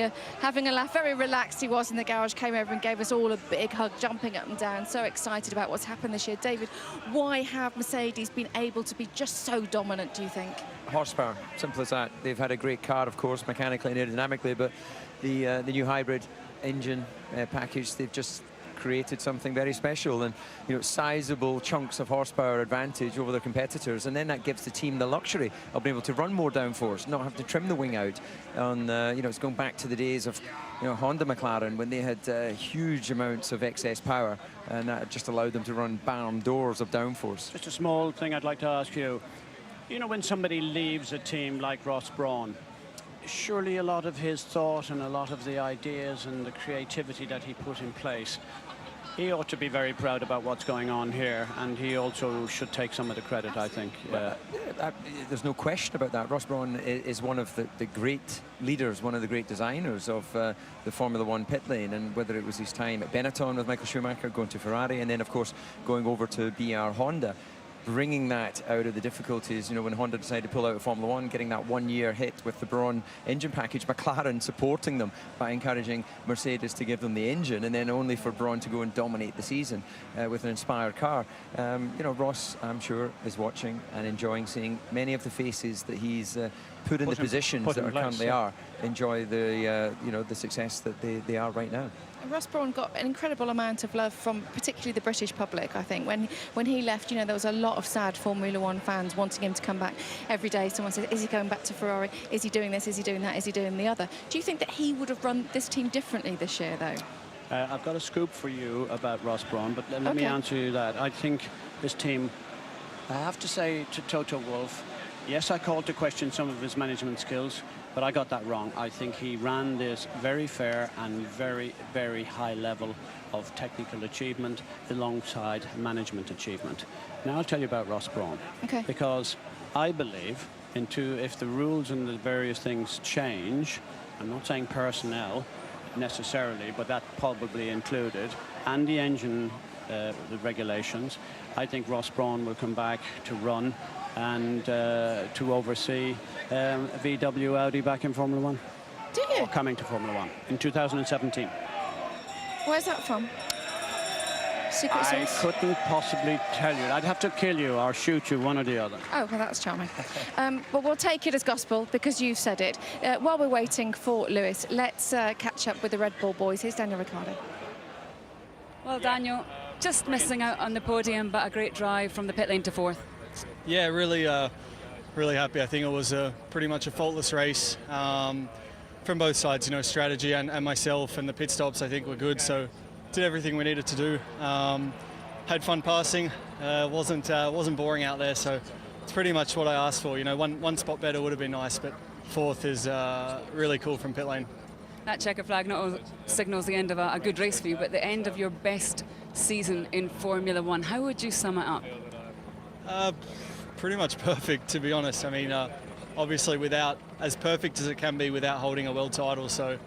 a laugh. Very relaxed he was in the garage, came over and gave us all a big hug, jumping up and down, so excited about what's happened this year. David, why have Mercedes been able to be just so dominant, do you think? Horsepower, simple as that. They've had a great car, of course, mechanically and aerodynamically, but the new hybrid engine package, they've just created something very special, and you know, sizable chunks of horsepower advantage over their competitors, and then that gives the team the luxury of being able to run more downforce, not have to trim the wing out. On you know, it's going back to the days of, you know, Honda McLaren, when they had huge amounts of excess power, and that just allowed them to run barn doors of downforce. Just a small thing I'd like to ask you. You know, when somebody leaves a team like Ross Brawn, surely a lot of his thought and a lot of the ideas and the creativity that he put in place, he ought to be very proud about what's going on here, and he also should take some of the credit, I think. There's no question about that. Ross Brawn is one of the great leaders, one of the great designers of the Formula One pit lane, and whether it was his time at Benetton with Michael Schumacher, going to Ferrari, and then of course going over to BR Honda, bringing that out of the difficulties, you know, when Honda decided to pull out of Formula One, getting that 1-year hit with the Brawn engine package, McLaren supporting them by encouraging Mercedes to give them the engine, and then only for Brawn to go and dominate the season with an inspired car. You know, Ross, I'm sure, is watching and enjoying seeing many of the faces that he's put in the positions that currently are, enjoy the, you know, the success that they are right now. Ross Brawn got an incredible amount of love from particularly the British public, I think. When he left, you know, there was a lot of sad Formula One fans wanting him to come back every day. Someone said, is he going back to Ferrari? Is he doing this? Is he doing that? Is he doing the other? Do you think that he would have run this team differently this year, though? I've got a scoop for you about Ross Brawn, but let me answer you that. I think this team, I have to say to Toto Wolff, yes, I called to question some of his management skills, but I got that wrong. I think he ran this very fair and very, very high level of technical achievement alongside management achievement. Now I'll tell you about Ross Brawn. Okay. Because I believe if the rules and the various things change, I'm not saying personnel necessarily, but that probably included, and the engine, the regulations, I think Ross Brawn will come back to run and to oversee VW Audi back in Formula One. Do you? Or coming to Formula One in 2017. Where's that from? Secret I sauce? couldn't possibly tell you. I'd have to kill you or shoot you, one or the other. Oh, well, that's charming. But we'll take it as gospel because you've said it. While we're waiting for Lewis, let's catch up with the Red Bull boys. Here's Daniel Ricciardo. Well, Daniel, just missing out on the podium, but a great drive from the pit lane to fourth. Yeah, really happy. I think it was pretty much a faultless race from both sides. You know, strategy and myself, and the pit stops I think were good. So did everything we needed to do. Had fun passing. Wasn't boring out there. So it's pretty much what I asked for. You know, one spot better would have been nice, but fourth is really cool from pit lane. That checker flag not only signals the end of a good race for you, but the end of your best season in Formula One. How would you sum it up? Pretty much perfect, to be honest. I mean, obviously without, as perfect as it can be without holding a world title, so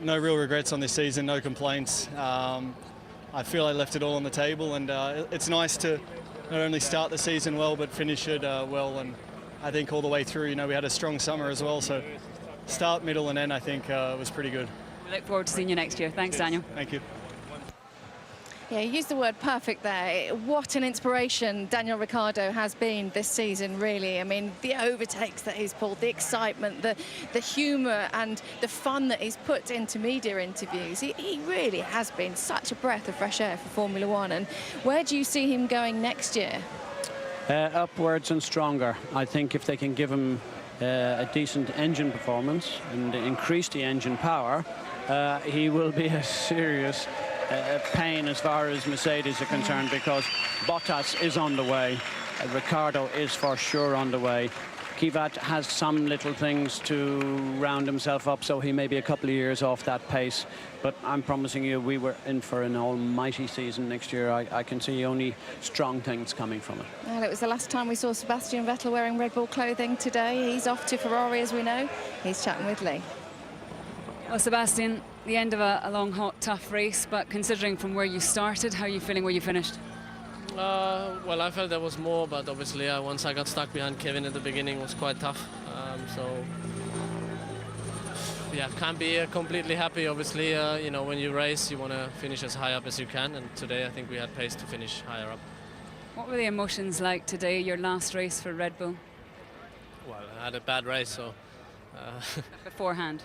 no real regrets on this season, no complaints. I feel I left it all on the table, and it's nice to not only start the season well, but finish it well, and I think all the way through, you know, we had a strong summer as well, so start, middle and end, I think was pretty good. We look forward to seeing you next year. Thanks, Daniel. Thank you. Yeah, you used the word perfect there. What an inspiration Daniel Ricciardo has been this season, really. I mean, the overtakes that he's pulled, the excitement, the humour and the fun that he's put into media interviews. He really has been such a breath of fresh air for Formula One. And where do you see him going next year? Upwards and stronger. I think if they can give him a decent engine performance and increase the engine power, he will be a serious pain as far as Mercedes are concerned, because Bottas is on the way, Ricciardo is for sure on the way. Kvyat has some little things to round himself up, so he may be a couple of years off that pace. But I'm promising you, we were in for an almighty season next year. I can see only strong things coming from it. Well, it was the last time we saw Sebastian Vettel wearing Red Bull clothing today. He's off to Ferrari, as we know. He's chatting with Lee. Well, Sebastian, the end of a long, hot, tough race, but considering from where you started, how are you feeling where you finished? Well, I felt there was more, but obviously once I got stuck behind Kevin at the beginning, it was quite tough. So, yeah, can't be completely happy. Obviously, you know, when you race, you want to finish as high up as you can, and today I think we had pace to finish higher up. What were the emotions like today, your last race for Red Bull? Well, I had a bad race, so... Beforehand,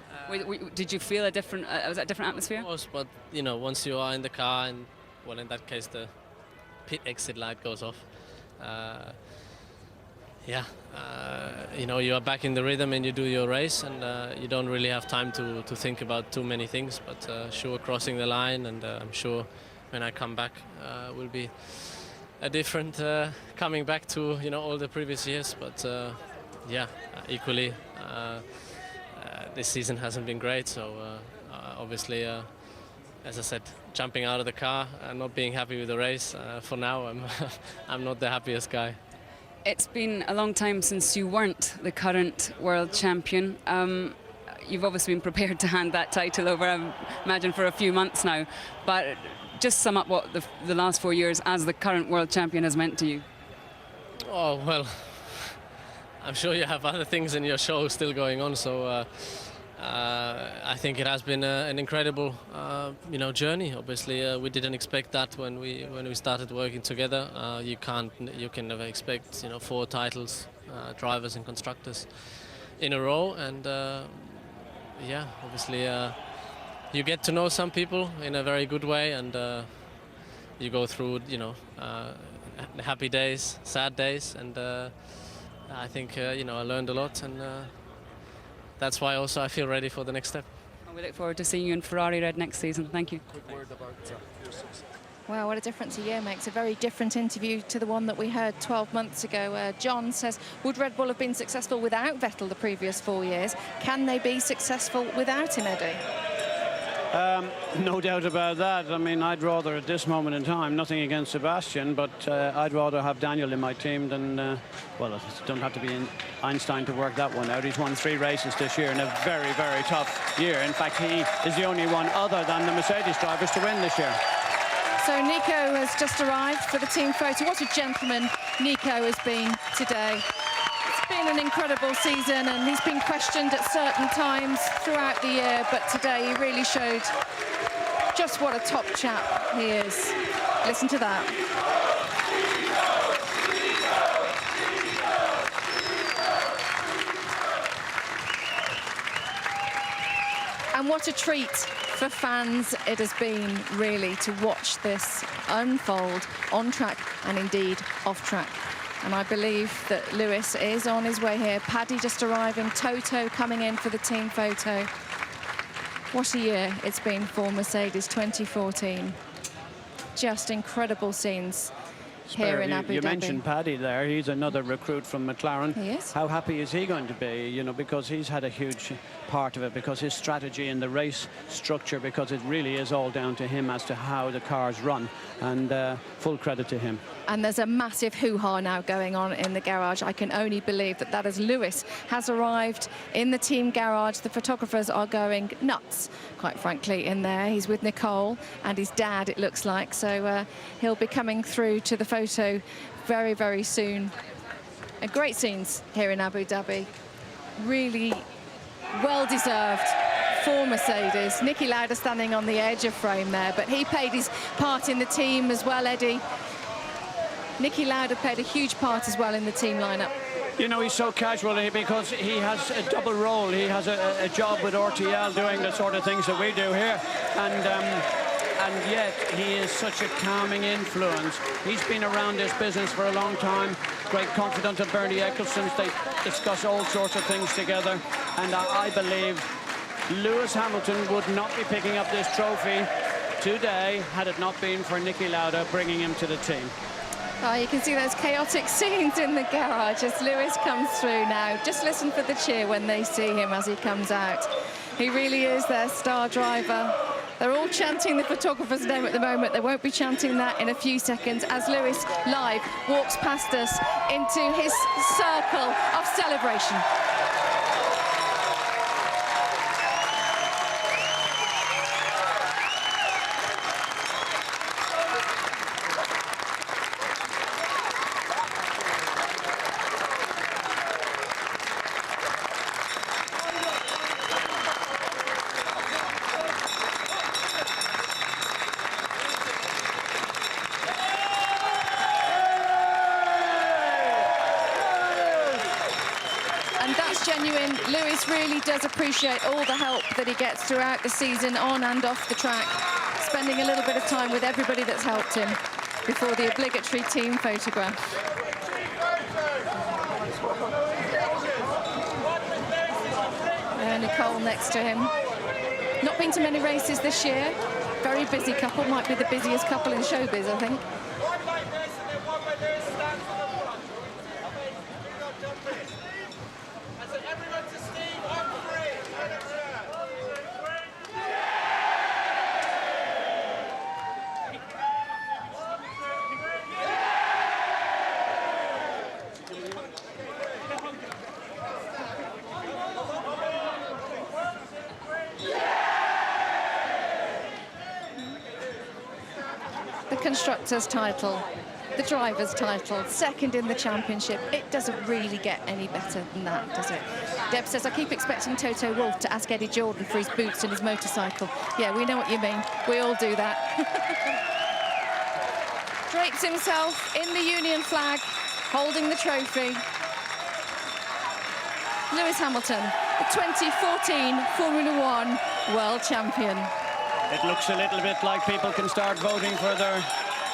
did you feel a different? Was that a different atmosphere? Of course, but you know, once you are in the car, and well, in that case, the pit exit light goes off. You know, you are back in the rhythm and you do your race, and you don't really have time to think about too many things. But sure, crossing the line, and I'm sure when I come back, will be a different coming back to, you know, all the previous years. But yeah, equally. This season hasn't been great, so obviously, as I said, jumping out of the car and not being happy with the race, for now I'm not the happiest guy. It's been a long time since you weren't the current world champion. You've obviously been prepared to hand that title over, I imagine, for a few months now, but just sum up what the last 4 years as the current world champion has meant to you. Oh, well, I'm sure you have other things in your show still going on, so I think it has been an incredible, you know, journey. Obviously, we didn't expect that when we started working together. You can never expect, you know, 4 titles, drivers and constructors, in a row. And yeah, obviously, you get to know some people in a very good way, and you go through, you know, happy days, sad days, and I think, you know, I learned a lot, and that's why also I feel ready for the next step. We look forward to seeing you in Ferrari Red next season. Thank you. Quick word about your success. Wow, what a difference a year makes. A very different interview to the one that we heard 12 months ago. John says, would Red Bull have been successful without Vettel the previous 4 years? Can they be successful without him, Eddie? No doubt about that. I mean, I'd rather at this moment in time, nothing against Sebastian, but I'd rather have Daniel in my team than, well, it don't have to be Einstein to work that one out. He's won 3 races this year in a very, very tough year. In fact, he is the only one other than the Mercedes drivers to win this year. So Nico has just arrived for the team photo. What a gentleman Nico has been today. It's been an incredible season, and he's been questioned at certain times throughout the year, but today he really showed just what a top chap he is. Listen to that. And what a treat for fans it has been, really, to watch this unfold on track and indeed off track. And I believe that Lewis is on his way here. Paddy just arriving, Toto coming in for the team photo. What a year it's been for Mercedes 2014. Just incredible scenes here in Abu Dhabi. You mentioned Paddy there. He's another recruit from McLaren. He is. How happy is he going to be, you know, because he's had a huge part of it, because his strategy in the race structure, because it really is all down to him as to how the cars run, and full credit to him. And there's a massive hoo-ha now going on in the garage. I can only believe that as Lewis has arrived in the team garage. The photographers are going nuts, quite frankly, in there. He's with Nicole and his dad, it looks like. So he'll be coming through to the photo very, very soon. Great scenes here in Abu Dhabi. Really well-deserved for Mercedes. Niki Lauda standing on the edge of frame there, but he played his part in the team as well, Eddie. Niki Lauda played a huge part as well in the team lineup. You know, he's so casual because he has a double role. He has a job with RTL doing the sort of things that we do here. And yet he is such a calming influence. He's been around this business for a long time. Great confidant of Bernie Eccleston's. They discuss all sorts of things together. And I believe Lewis Hamilton would not be picking up this trophy today had it not been for Niki Lauda bringing him to the team. Oh, you can see those chaotic scenes in the garage as Lewis comes through now. Just listen for the cheer when they see him as he comes out. He really is their star driver. They're all chanting the photographer's name at the moment. They won't be chanting that in a few seconds as Lewis live walks past us into his circle of celebration. Genuine. Lewis really does appreciate all the help that he gets throughout the season, on and off the track, spending a little bit of time with everybody that's helped him before the obligatory team photograph. Nicole next to him. Not been to many races this year. Very busy couple, might be the busiest couple in showbiz, I think. Constructors' title, the driver's title, second in the championship. It doesn't really get any better than that, does it? Deb says, I keep expecting Toto Wolff to ask Eddie Jordan for his boots and his motorcycle. Yeah, we know what you mean. We all do that. Drapes himself in the Union flag, holding the trophy. Lewis Hamilton, the 2014 Formula One world champion. It looks a little bit like people can start voting for their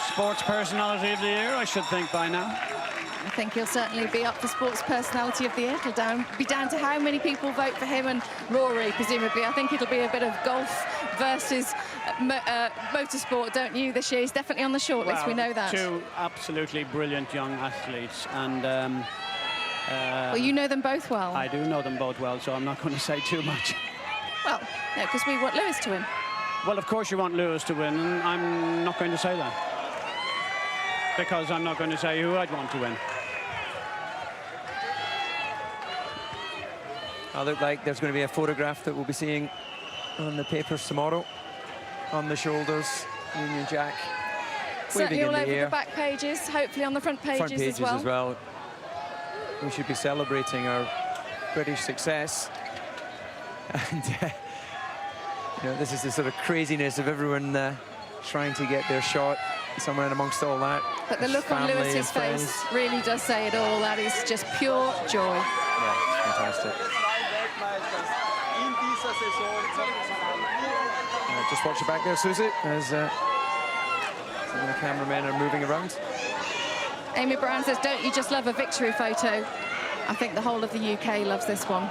sports personality of the year, I should think, by now. I think he'll certainly be up for sports personality of the year. It'll be down to how many people vote for him and Rory, presumably. I think it'll be a bit of golf versus motorsport, don't you, this year? He's definitely on the shortlist, we know that. Two absolutely brilliant young athletes. And well, you know them both well. I do know them both well, so I'm not going to say too much. Well, no, because we want Lewis to win. Well, of course you want Lewis to win, and I'm not going to say that. Because I'm not going to say who I'd want to win. I look like there's going to be a photograph that we'll be seeing on the papers tomorrow. On the shoulders, Union Jack. Certainly all over the back pages, hopefully on the front pages as well. We should be celebrating our British success. And you know, this is the sort of craziness of everyone trying to get their shot somewhere in amongst all that. But the look on Lewis's face really does say it all. That is just pure joy. Yeah, fantastic. Just watch it back there, Susie, as some of the cameramen are moving around. Amy Brown says, don't you just love a victory photo? I think the whole of the UK loves this one.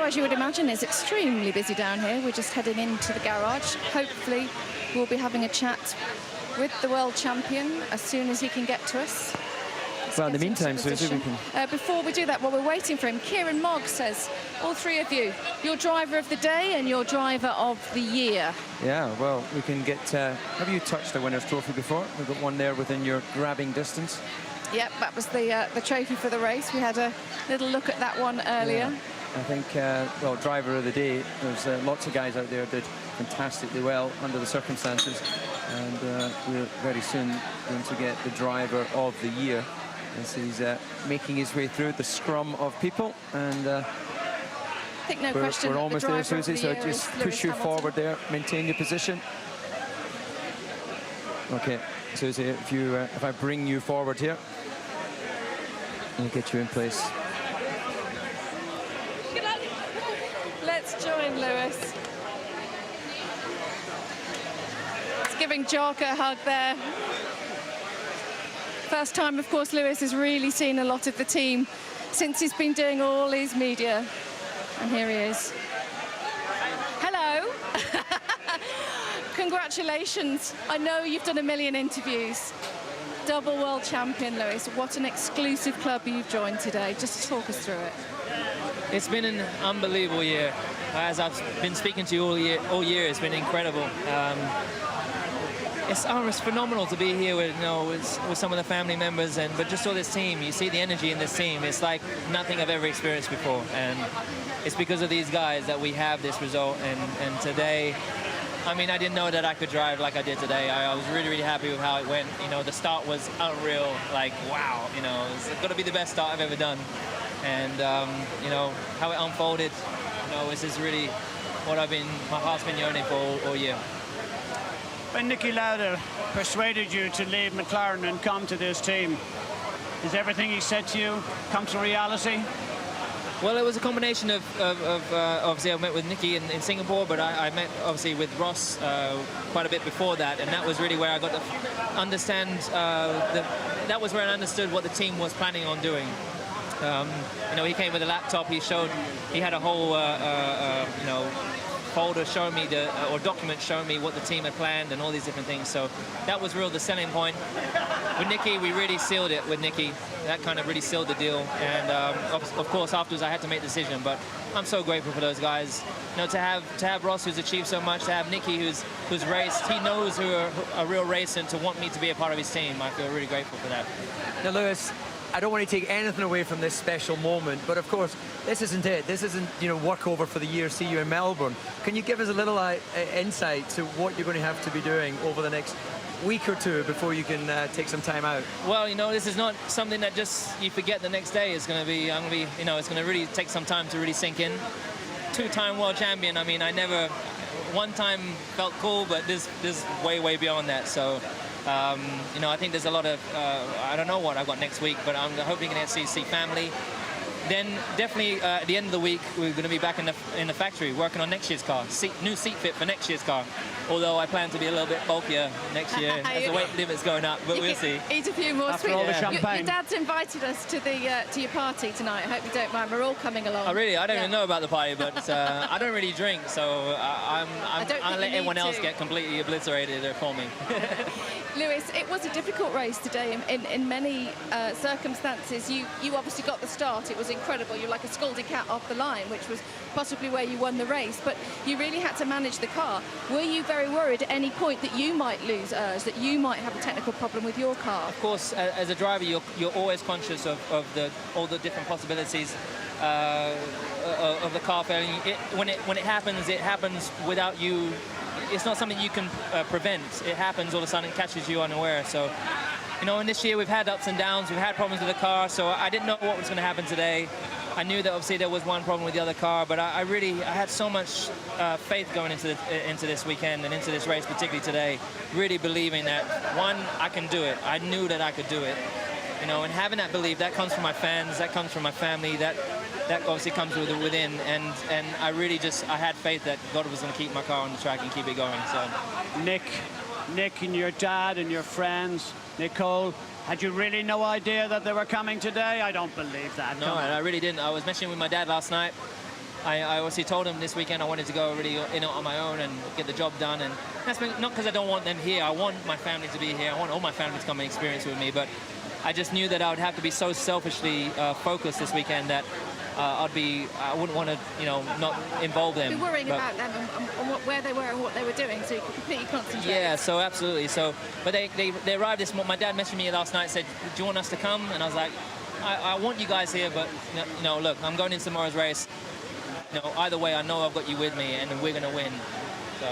As you would imagine, it's extremely busy down here. We're just heading into the garage. Hopefully we'll be having a chat with the world champion as soon as he can get to us. Well, in the meantime, Susie, we can... Before we do that, while we're waiting for him, Kieran Mogg says, all three of you, your driver of the day and your driver of the year. Yeah, well, we can get... have you touched the winner's trophy before? We've got one there within your grabbing distance. Yep, that was the trophy for the race. We had a little look at that one earlier. Yeah. I think, well, driver of the day, there's lots of guys out there did fantastically well under the circumstances. And we're very soon going to get the driver of the year as he's making his way through the scrum of people. And I think no question we're almost there, Susie, so just push you forward there, maintain your position. Okay, Susie, if I bring you forward here, I'll get you in place. Let's join Lewis. It's giving Jock a hug there. First time, of course, Lewis has really seen a lot of the team since he's been doing all his media. And here he is. Hello. Congratulations. I know you've done a million interviews. Double world champion, Lewis. What an exclusive club you've joined today. Just talk us through it. It's been an unbelievable year. As I've been speaking to you all year, it's been incredible. It's phenomenal to be here with, with some of the family members, but just all this team. You see the energy in this team. It's like nothing I've ever experienced before, and it's because of these guys that we have this result. And today, I mean, I didn't know that I could drive like I did today. I was really, really happy with how it went. The start was unreal. Like, wow, it's got to be the best start I've ever done. And how it unfolded, this is really what my heart's been yearning for all year. When Nicky Lauda persuaded you to leave McLaren and come to this team, is everything he said to you come to reality? Well, it was a combination of obviously I met with Nicky in Singapore, but I met obviously with Ross quite a bit before that, and that was really where I got to understand. That was where I understood what the team was planning on doing. He came with a laptop. He had a whole folder showing me or document showing me what the team had planned and all these different things. So that was the selling point. With Nicky, we really sealed it with Nicky. That kind of really sealed the deal. And of course, afterwards, I had to make a decision. But I'm so grateful for those guys. To have Ross, who's achieved so much, to have Nicky, who's raced. He knows who are a real racer, and to want me to be a part of his team, I feel really grateful for that. Now, Lewis, I don't want to take anything away from this special moment, but of course, this isn't it. This isn't, work over for the year, see you in Melbourne. Can you give us a little insight to what you're going to have to be doing over the next week or two before you can take some time out? Well, this is not something that just you forget the next day. It's going to be, it's going to really take some time to really sink in. Two-time world champion. I mean, I never, one time felt cool, but this way, way beyond that. So. I think there's a lot of, I don't know what I've got next week, but I'm hoping to see family. Then definitely at the end of the week, we're going to be back in the factory working on next year's car, new seat fit for next year's car. Although I plan to be a little bit bulkier next year as the weight limit's going up, but we'll see. Eat a few more After sweets. all the champagne. Your dad's invited us to your party tonight. I hope you don't mind. We're all coming along. Oh, really? I don't even know about the party, but I don't really drink, so I'll let everyone else get completely obliterated for me. Lewis, it was a difficult race today in many circumstances. You obviously got the start. It was incredible. You're like a scalded cat off the line, which was possibly where you won the race, but you really had to manage the car. Were you very worried at any point that you might lose that you might have a technical problem with your car? Of course, as a driver, you're always conscious of all the different possibilities of the car failing. When it happens without you. It's not something you can prevent. It happens all of a sudden, it catches you unaware. So, in this year we've had ups and downs, we've had problems with the car, so I didn't know what was going to happen today. I knew that obviously there was one problem with the other car, but I had so much faith going into this weekend and into this race, particularly today, really believing that, one, I can do it. I knew that I could do it. And having that belief, that comes from my fans, that comes from my family, that obviously comes within, and I had faith that God was going to keep my car on the track and keep it going. So, Nick and your dad and your friends, Nicole, had you really no idea that they were coming today? I don't believe that. No, I really didn't. I was mentioning with my dad last night. I obviously told him this weekend I wanted to go really on my own and get the job done, and that's not because I don't want them here. I want my family to be here. I want all my family to come and experience with me, but I just knew that I would have to be so selfishly focused this weekend that I wouldn't want to, you know, not involve them. Be worrying about them and where they were and what they were doing, so you could completely concentrate. Yeah, so absolutely. So, but they arrived this morning. My dad messaged me last night and said, "Do you want us to come?" And I was like, I want you guys here, but you know, look, I'm going into tomorrow's race. You know, either way, I know I've got you with me, and we're going to win. So.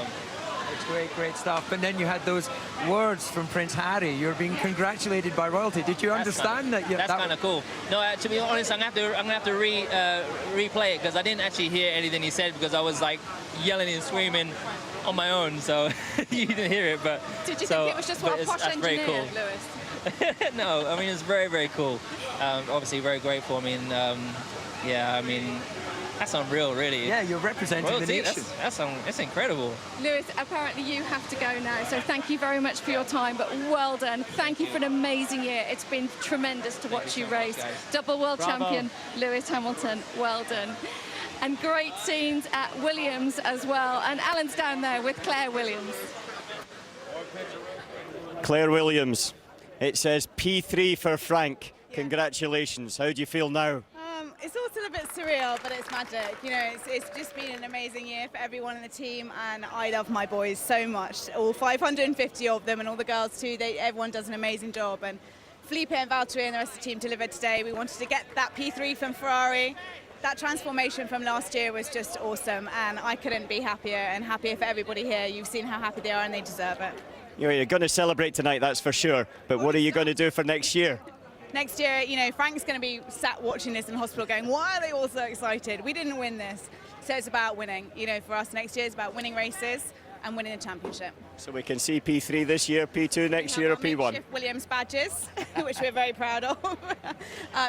It's great stuff. And then you had those words from Prince Harry. You're being congratulated by royalty. Did you understand that? That's kind of cool. No, to be honest, I'm gonna have to replay it because I didn't actually hear anything he said because I was like yelling and screaming on my own. So you didn't hear it, but did you think it was just one posh engineer, very cool. Lewis? No, I mean it's very cool. Obviously very grateful. I mean, yeah, I mean. That's unreal, really. Yeah, you're representing the nation. That's incredible. Lewis, apparently you have to go now, so thank you very much for your time, but well done. Thank you for an amazing year. It's been tremendous to watch you race. Double world champion, Lewis Hamilton, well done. And great scenes at Williams as well. And Alan's down there with Claire Williams. Claire Williams. It says P3 for Frank. Congratulations. How do you feel now? It's all still a bit surreal, but it's magic. You know, it's just been an amazing year for everyone in the team, and I love my boys so much. All 550 of them, and all the girls too. Everyone does an amazing job. And Felipe and Valtteri and the rest of the team delivered today. We wanted to get that P3 from Ferrari. That transformation from last year was just awesome, and I couldn't be happier and happier for everybody here. You've seen how happy they are, and they deserve it. You're going to celebrate tonight, that's for sure. But what are you going to do for next year? Next year, you know, Frank's going to be sat watching this in hospital going, why are they all so excited? We didn't win this. So it's about winning. You know, for us next year, it's about winning races and winning the championship. So we can see P3 this year, P2 next year, or P1? Williams badges, which we're very proud of.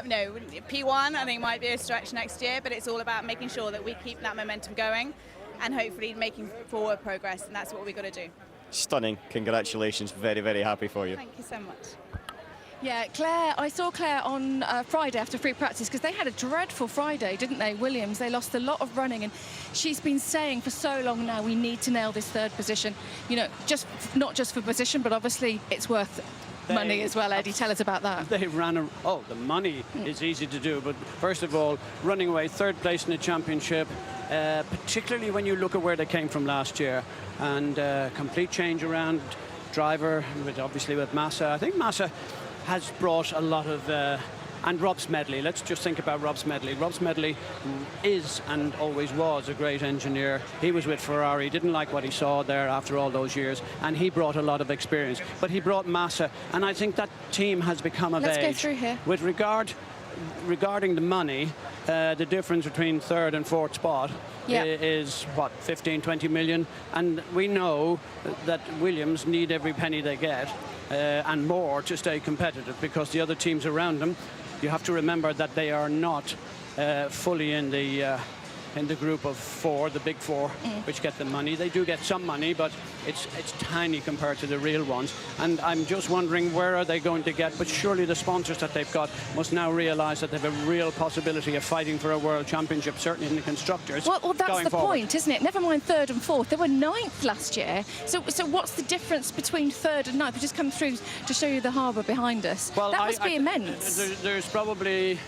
No, P1 I think might be a stretch next year, but it's all about making sure that we keep that momentum going and hopefully making forward progress, and that's what we've got to do. Stunning. Congratulations. Very happy for you. Thank you so much. Yeah, Claire, I saw Claire on Friday after free practice because they had a dreadful Friday, didn't they, Williams? They lost a lot of running, and she's been saying for so long now we need to nail this third position. You know, not just for position, but obviously it's worth money as well. Eddie, tell us about that. They ran the money is easy to do, but first of all, running away third place in the championship, particularly when you look at where they came from last year, and complete change around driver, obviously with Massa. I think Massa has brought a lot of, and Rob Smedley. Let's just think about Rob Smedley. Rob Smedley is and always was a great engineer. He was with Ferrari, didn't like what he saw there after all those years, and he brought a lot of experience. But he brought Massa, and I think that team has become of age. Let's go through here. With regarding the money, the difference between third and fourth spot is what, 15-20 million, and we know that Williams need every penny they get and more to stay competitive, because the other teams around them, you have to remember that they are not fully in the group of four, the big four, which get the money. They do get some money, but it's tiny compared to the real ones. And I'm just wondering, where are they going to get? But surely the sponsors that they've got must now realise that they have a real possibility of fighting for a world championship, certainly in the constructors. Well, that's the forward. point, isn't it? Never mind third and fourth. They were ninth last year. So what's the difference between third and ninth? We just come through to show you the harbour behind us. Well, that must be immense. There's probably...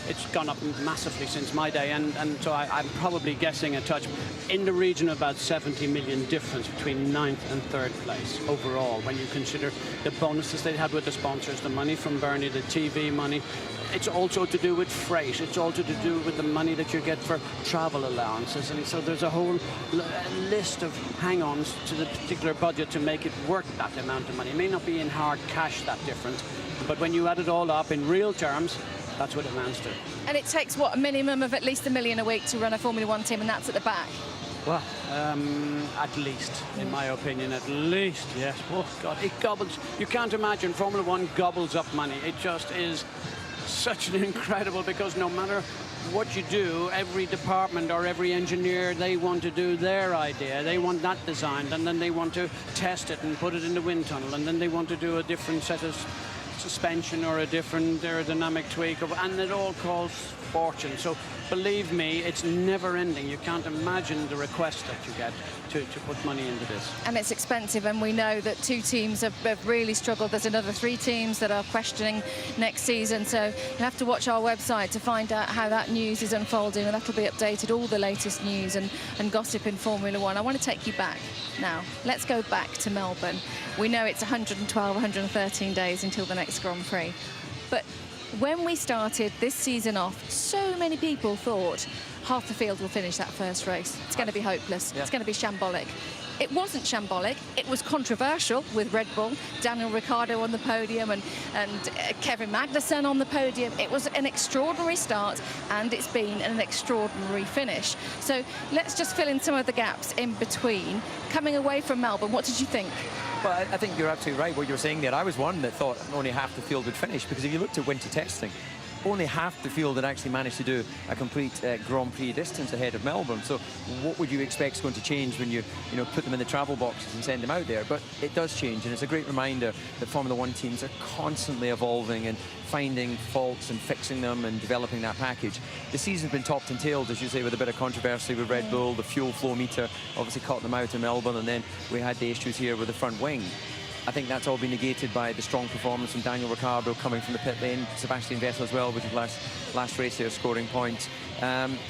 It's gone up massively since my day, and so I'm probably guessing a touch in the region of about 70 million difference between ninth and third place overall, when you consider the bonuses they had with the sponsors, the money from Bernie, the TV money. It's also to do with freight. It's also to do with the money that you get for travel allowances, and so there's a whole list of hang-ons to the particular budget to make it worth that amount of money. It may not be in hard cash that difference, but when you add it all up in real terms, that's what it amounts to. And it takes, what, a minimum of at least $1 million a week to run a Formula One team, and that's at the back? Well, at least, in my opinion, at least, yes. Oh, God, it gobbles. You can't imagine Formula One gobbles up money. It just is such an incredible, because no matter what you do, every department or every engineer, they want to do their idea. They want that designed, and then they want to test it and put it in the wind tunnel, and then they want to do a different set of suspension or a different aerodynamic tweak, and it all costs fortune. So believe me, it's never ending. You can't imagine the request that you get to put money into this. And it's expensive, and we know that 2 teams have really struggled. There's another 3 teams that are questioning next season, so you'll have to watch our website to find out how that news is unfolding, and that'll be updated, all the latest news and gossip in Formula One. I want to take you back now. Let's go back to Melbourne. We know it's 112, 113 days until the next Grand Prix, but when we started this season off, so many people thought half the field will finish that first race. It's going to be hopeless. It's going to be shambolic. It wasn't shambolic. It was controversial with Red Bull, Daniel Ricciardo on the podium and Kevin Magnussen on the podium. It was an extraordinary start, and it's been an extraordinary finish. So let's just fill in some of the gaps in between. Coming away from Melbourne, what did you think? Well, I think you're absolutely right what you're saying there. I was one that thought only half the field would finish, because if you looked at winter testing, only half the field had actually managed to do a complete Grand Prix distance ahead of Melbourne. So what would you expect is going to change when you put them in the travel boxes and send them out there? But it does change, and it's a great reminder that Formula One teams are constantly evolving and finding faults and fixing them and developing that package. The season's been topped and tailed, as you say, with a bit of controversy with Red Bull. The fuel flow meter obviously caught them out in Melbourne, and then we had the issues here with the front wing. I think that's all been negated by the strong performance from Daniel Ricciardo coming from the pit lane. Sebastian Vettel as well, with his last race there, scoring points.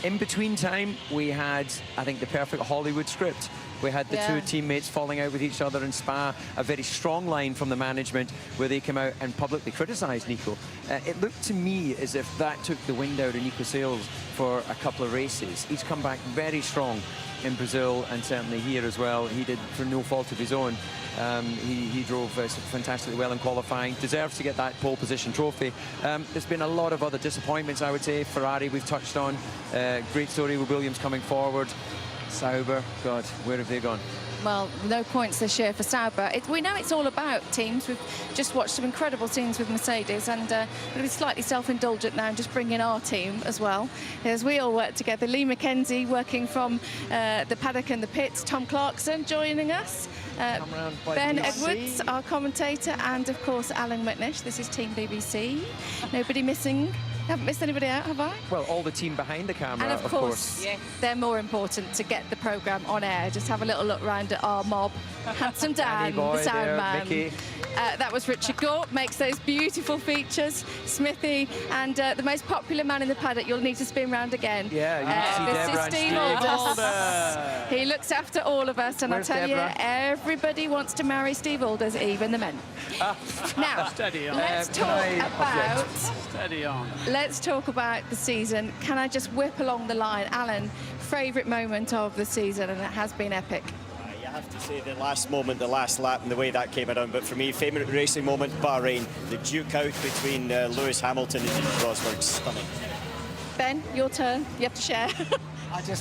In between time, we had, I think, the perfect Hollywood script. We had the 2 teammates falling out with each other in Spa, a very strong line from the management where they came out and publicly criticised Nico. It looked to me as if that took the wind out of Nico's sails for a couple of races. He's come back very strong in Brazil, and certainly here as well. He did, for no fault of his own. He drove fantastically well in qualifying, deserves to get that pole position trophy. There's been a lot of other disappointments, I would say. Ferrari we've touched on. Great story with Williams coming forward. Sauber, God, where have they gone? Well, no points this year for Sauber. We know it's all about teams. We've just watched some incredible scenes with Mercedes, and we're going to be slightly self-indulgent now and just bring in our team as well, as we all work together. Lee McKenzie working from the paddock and the pits. Tom Clarkson joining us. Ben Edwards, our commentator, and of course Alan McNish. This is Team BBC. Nobody missing. Haven't missed anybody out, have I? Well, all the team behind the camera, and of course. They're more important to get the programme on air. Just have a little look round at our mob. Handsome Dan, the sound man. That was Richard Gort, makes those beautiful features. Smithy, and the most popular man in the paddock. You'll need to spin round again. Yeah, this is Steve Alders. He looks after all of us, and I'll tell you, everybody wants to marry Steve Alders, even the men. Now, let's talk about... Steady on. Let's talk about the season. Can I just whip along the line? Alan, favourite moment of the season, and it has been epic. You have to say the last moment, the last lap, and the way that came around. But for me, favourite racing moment, Bahrain. The duke out between Lewis Hamilton and Nico Rosberg. Stunning. Ben, your turn. You have to share.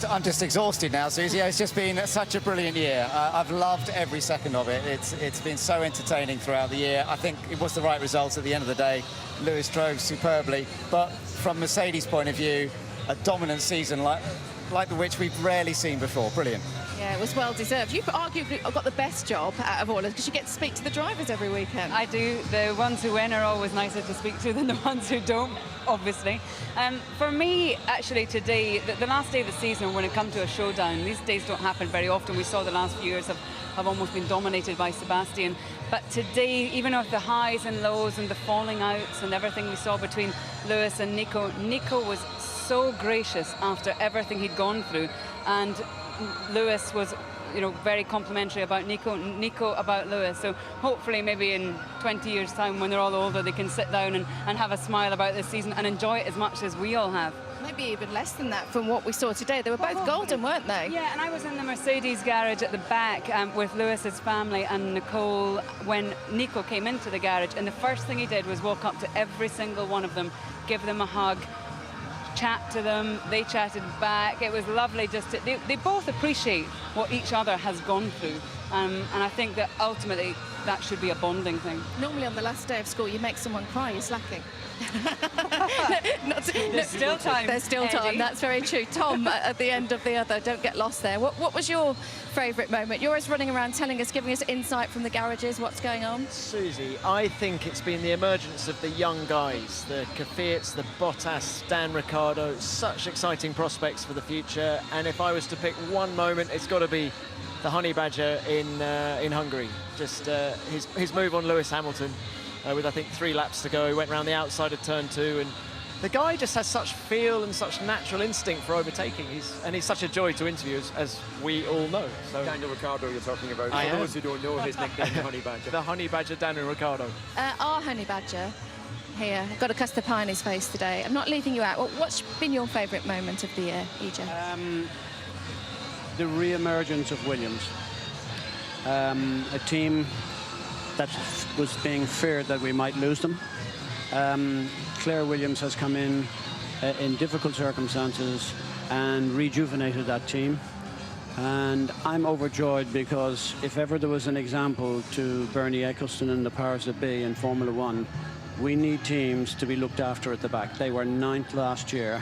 I'm just exhausted now, Susie. It's just been such a brilliant year. I've loved every second of it. It's been so entertaining throughout the year. I think it was the right result at the end of the day. Lewis drove superbly, but from Mercedes' point of view, a dominant season like the which we've rarely seen before. Brilliant. Yeah, it was well deserved. You've arguably got the best job out of all of us, because you get to speak to the drivers every weekend. I do. The ones who win are always nicer to speak to than the ones who don't, obviously. For me, actually, today, the last day of the season, when it comes to a showdown, these days don't happen very often. We saw the last few years have almost been dominated by Sebastian. But today, even with the highs and lows and the falling outs and everything we saw between Lewis and Nico was so gracious after everything he'd gone through, and Lewis was, very complimentary about Nico about Lewis. So hopefully maybe in 20 years' time, when they're all older, they can sit down and have a smile about this season and enjoy it as much as we all have. Maybe even less than that from what we saw today. They were both golden, weren't they? Yeah, and I was in the Mercedes garage at the back with Lewis's family and Nicole when Nico came into the garage, and the first thing he did was walk up to every single one of them, give them a hug, chat to them. They chatted back. It was lovely. They both appreciate what each other has gone through, and I think that ultimately that should be a bonding thing. Normally on the last day of school, you make someone cry, you're slacking. There's still time. There's still time, Eddie. that's very true. Tom, at the end of the other, don't get lost there. What was your favourite moment? You're always running around telling us, giving us insight from the garages, what's going on? Susie, I think it's been the emergence of the young guys, the Kvyats, the Bottas, Dan Ricciardo, such exciting prospects for the future. And if I was to pick one moment, it's got to be the Honey Badger in Hungary. Just his move on Lewis Hamilton with, I think, 3 laps to go. He went round the outside of turn 2, and the guy just has such feel and such natural instinct for overtaking. He's such a joy to interview, as we all know. So Daniel Ricciardo you're talking about. I For am. those who don't know his nickname, the Honey Badger. The Honey Badger, Daniel Ricciardo. Our Honey Badger here, got a custard pie on his face today. I'm not leaving you out. What's been your favourite moment of the year, EJ? The re-emergence of Williams. A team that was being feared that we might lose them. Claire Williams has come in difficult circumstances and rejuvenated that team. And I'm overjoyed, because if ever there was an example to Bernie Eccleston and the powers that be in Formula One, we need teams to be looked after at the back. They were 9th last year,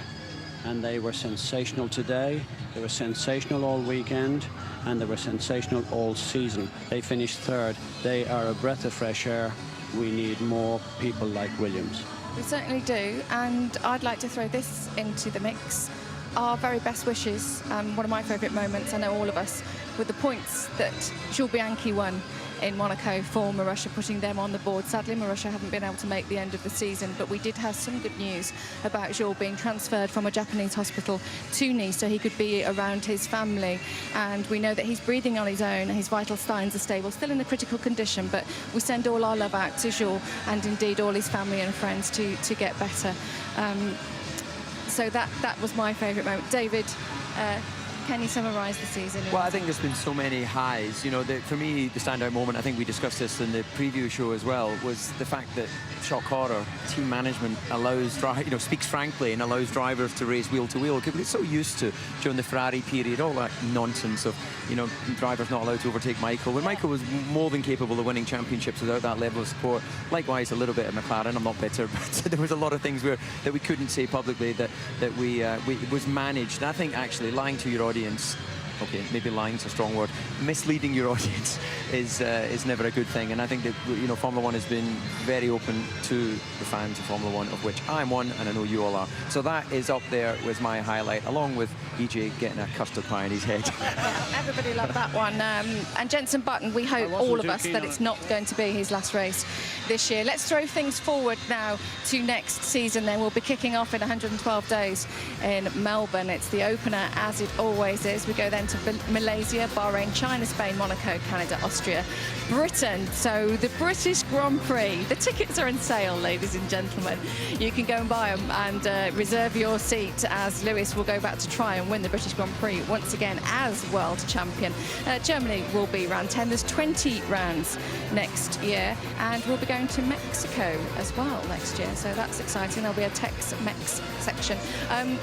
and they were sensational today. They were sensational all weekend, and they were sensational all season. They finished 3rd. They are a breath of fresh air. We need more people like Williams. We certainly do, and I'd like to throw this into the mix. Our very best wishes, one of my favourite moments, I know all of us, with the points that Jules Bianchi won in Monaco for Marussia, putting them on the board. Sadly, Marussia haven't been able to make the end of the season, but we did have some good news about Jules being transferred from a Japanese hospital to Nice so he could be around his family. And we know that he's breathing on his own, his vital signs are stable, still in a critical condition, but we send all our love out to Jules and indeed all his family and friends to get better. So that was my favourite moment. David, can you summarise the season? Well, I think there's been so many highs. You know, for me, the standout moment, I think we discussed this in the preview show as well, was the fact that shock horror, team management allows, speaks frankly and allows drivers to race wheel to wheel. Because we're so used to, during the Ferrari period, all that nonsense of, drivers not allowed to overtake Michael. When Michael was more than capable of winning championships without that level of support. Likewise, a little bit of McLaren. I'm not bitter, but there was a lot of things that we couldn't say publicly that we was managed. And I think actually lying to your audience, okay, maybe lying's a strong word, misleading your audience is never a good thing. And I think that Formula One has been very open to the fans of Formula One, of which I'm one, and I know you all are. So that is up there with my highlight, along with EJ getting a custard pie in his head. Everybody loved that one. And Jenson Button, we hope, all of us, that it's not going to be his last race this year. Let's throw things forward now to next season. Then we'll be kicking off in 112 days in Melbourne. It's the opener, as it always is. We go then to Malaysia, Bahrain, China, Spain, Monaco, Canada, Austria, Britain. So the British Grand Prix. The tickets are on sale, ladies and gentlemen. You can go and buy them and reserve your seat, as Lewis will go back to try and win the British Grand Prix once again as world champion. Germany will be round 10. There's 20 rounds next year, and we'll be going to Mexico as well next year. So that's exciting. There'll be a Tex-Mex section.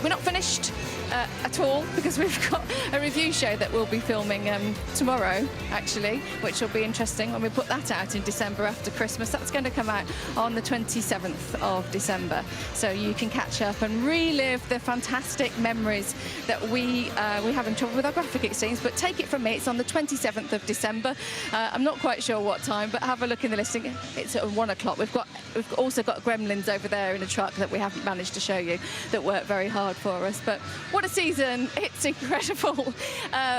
We're not finished at all, because we've got a review show that we'll be filming tomorrow, actually, which will be interesting when we put that out in December after Christmas. That's going to come out on the 27th of December. So you can catch up and relive the fantastic memories that we have in trouble with our graphic, it seems. But take it from me, it's on the 27th of December. I'm not quite sure what time, but have a look in the listing. It's at 1 o'clock. We've also got gremlins over there in a truck that we haven't managed to show you, that work very hard for us. But what a season. It's incredible.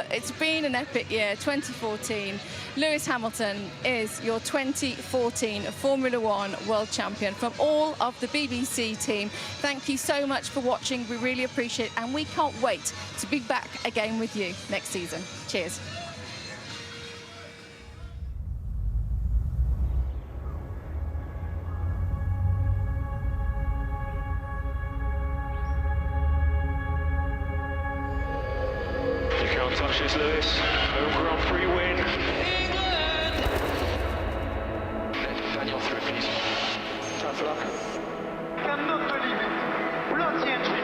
It's been an epic year, 2014. Lewis Hamilton is your 2014 Formula One World Champion. From all of the BBC team, thank you so much for watching. We really appreciate it, and we can't wait to be back again with you next season. Cheers. Touches Lewis, home Grand Prix win. England! Daniel through, please. Tough luck. Cannot believe it. Bloody entry.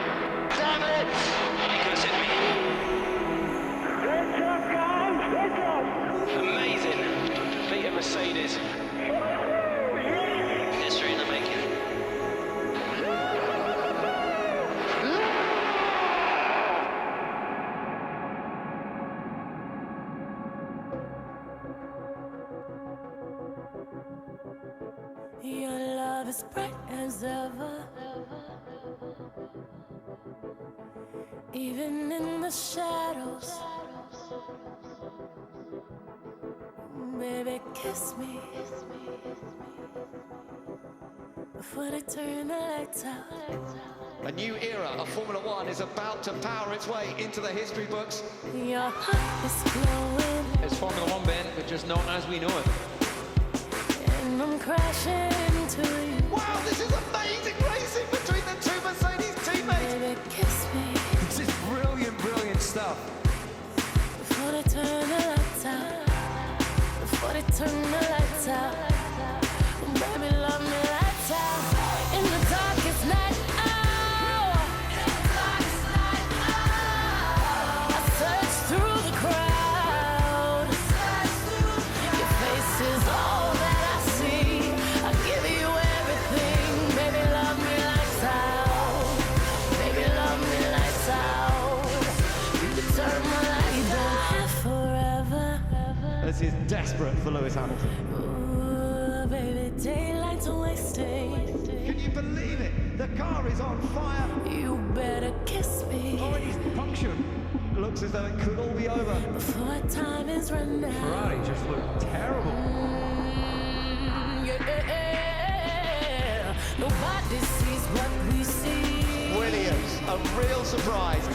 Damn it! He could have sent me. Good job, guys. Good job. Amazing. Beat a Mercedes. Even in the shadows, baby, kiss me before they turn the lights out. A new era of Formula One is about to power its way into the history books. Your heart is glowing. It's Formula One, Ben, but just not as we know it. And I'm crashing into you. Wow, this is amazing racing between the two Mercedes teammates. Baby, kiss me. This is brilliant, brilliant stuff. Before they turn the lights out. Before they turn the lights out. Baby, love me lights out. In the darkest night. I search through the crowd. Your face is all that I see. I give you everything. Baby, love me lights out. Baby, love me lights out. You can turn my lights down forever. This is desperate for Lewis Hamilton. Ooh, baby, daylight's wasting. Can you believe it? The car is on fire. You better kiss me. Already punctured. Looks as though it could all be over. Before time is run out. Ferrari just looked terrible. Yeah. Nobody sees what we see. Williams, a real surprise.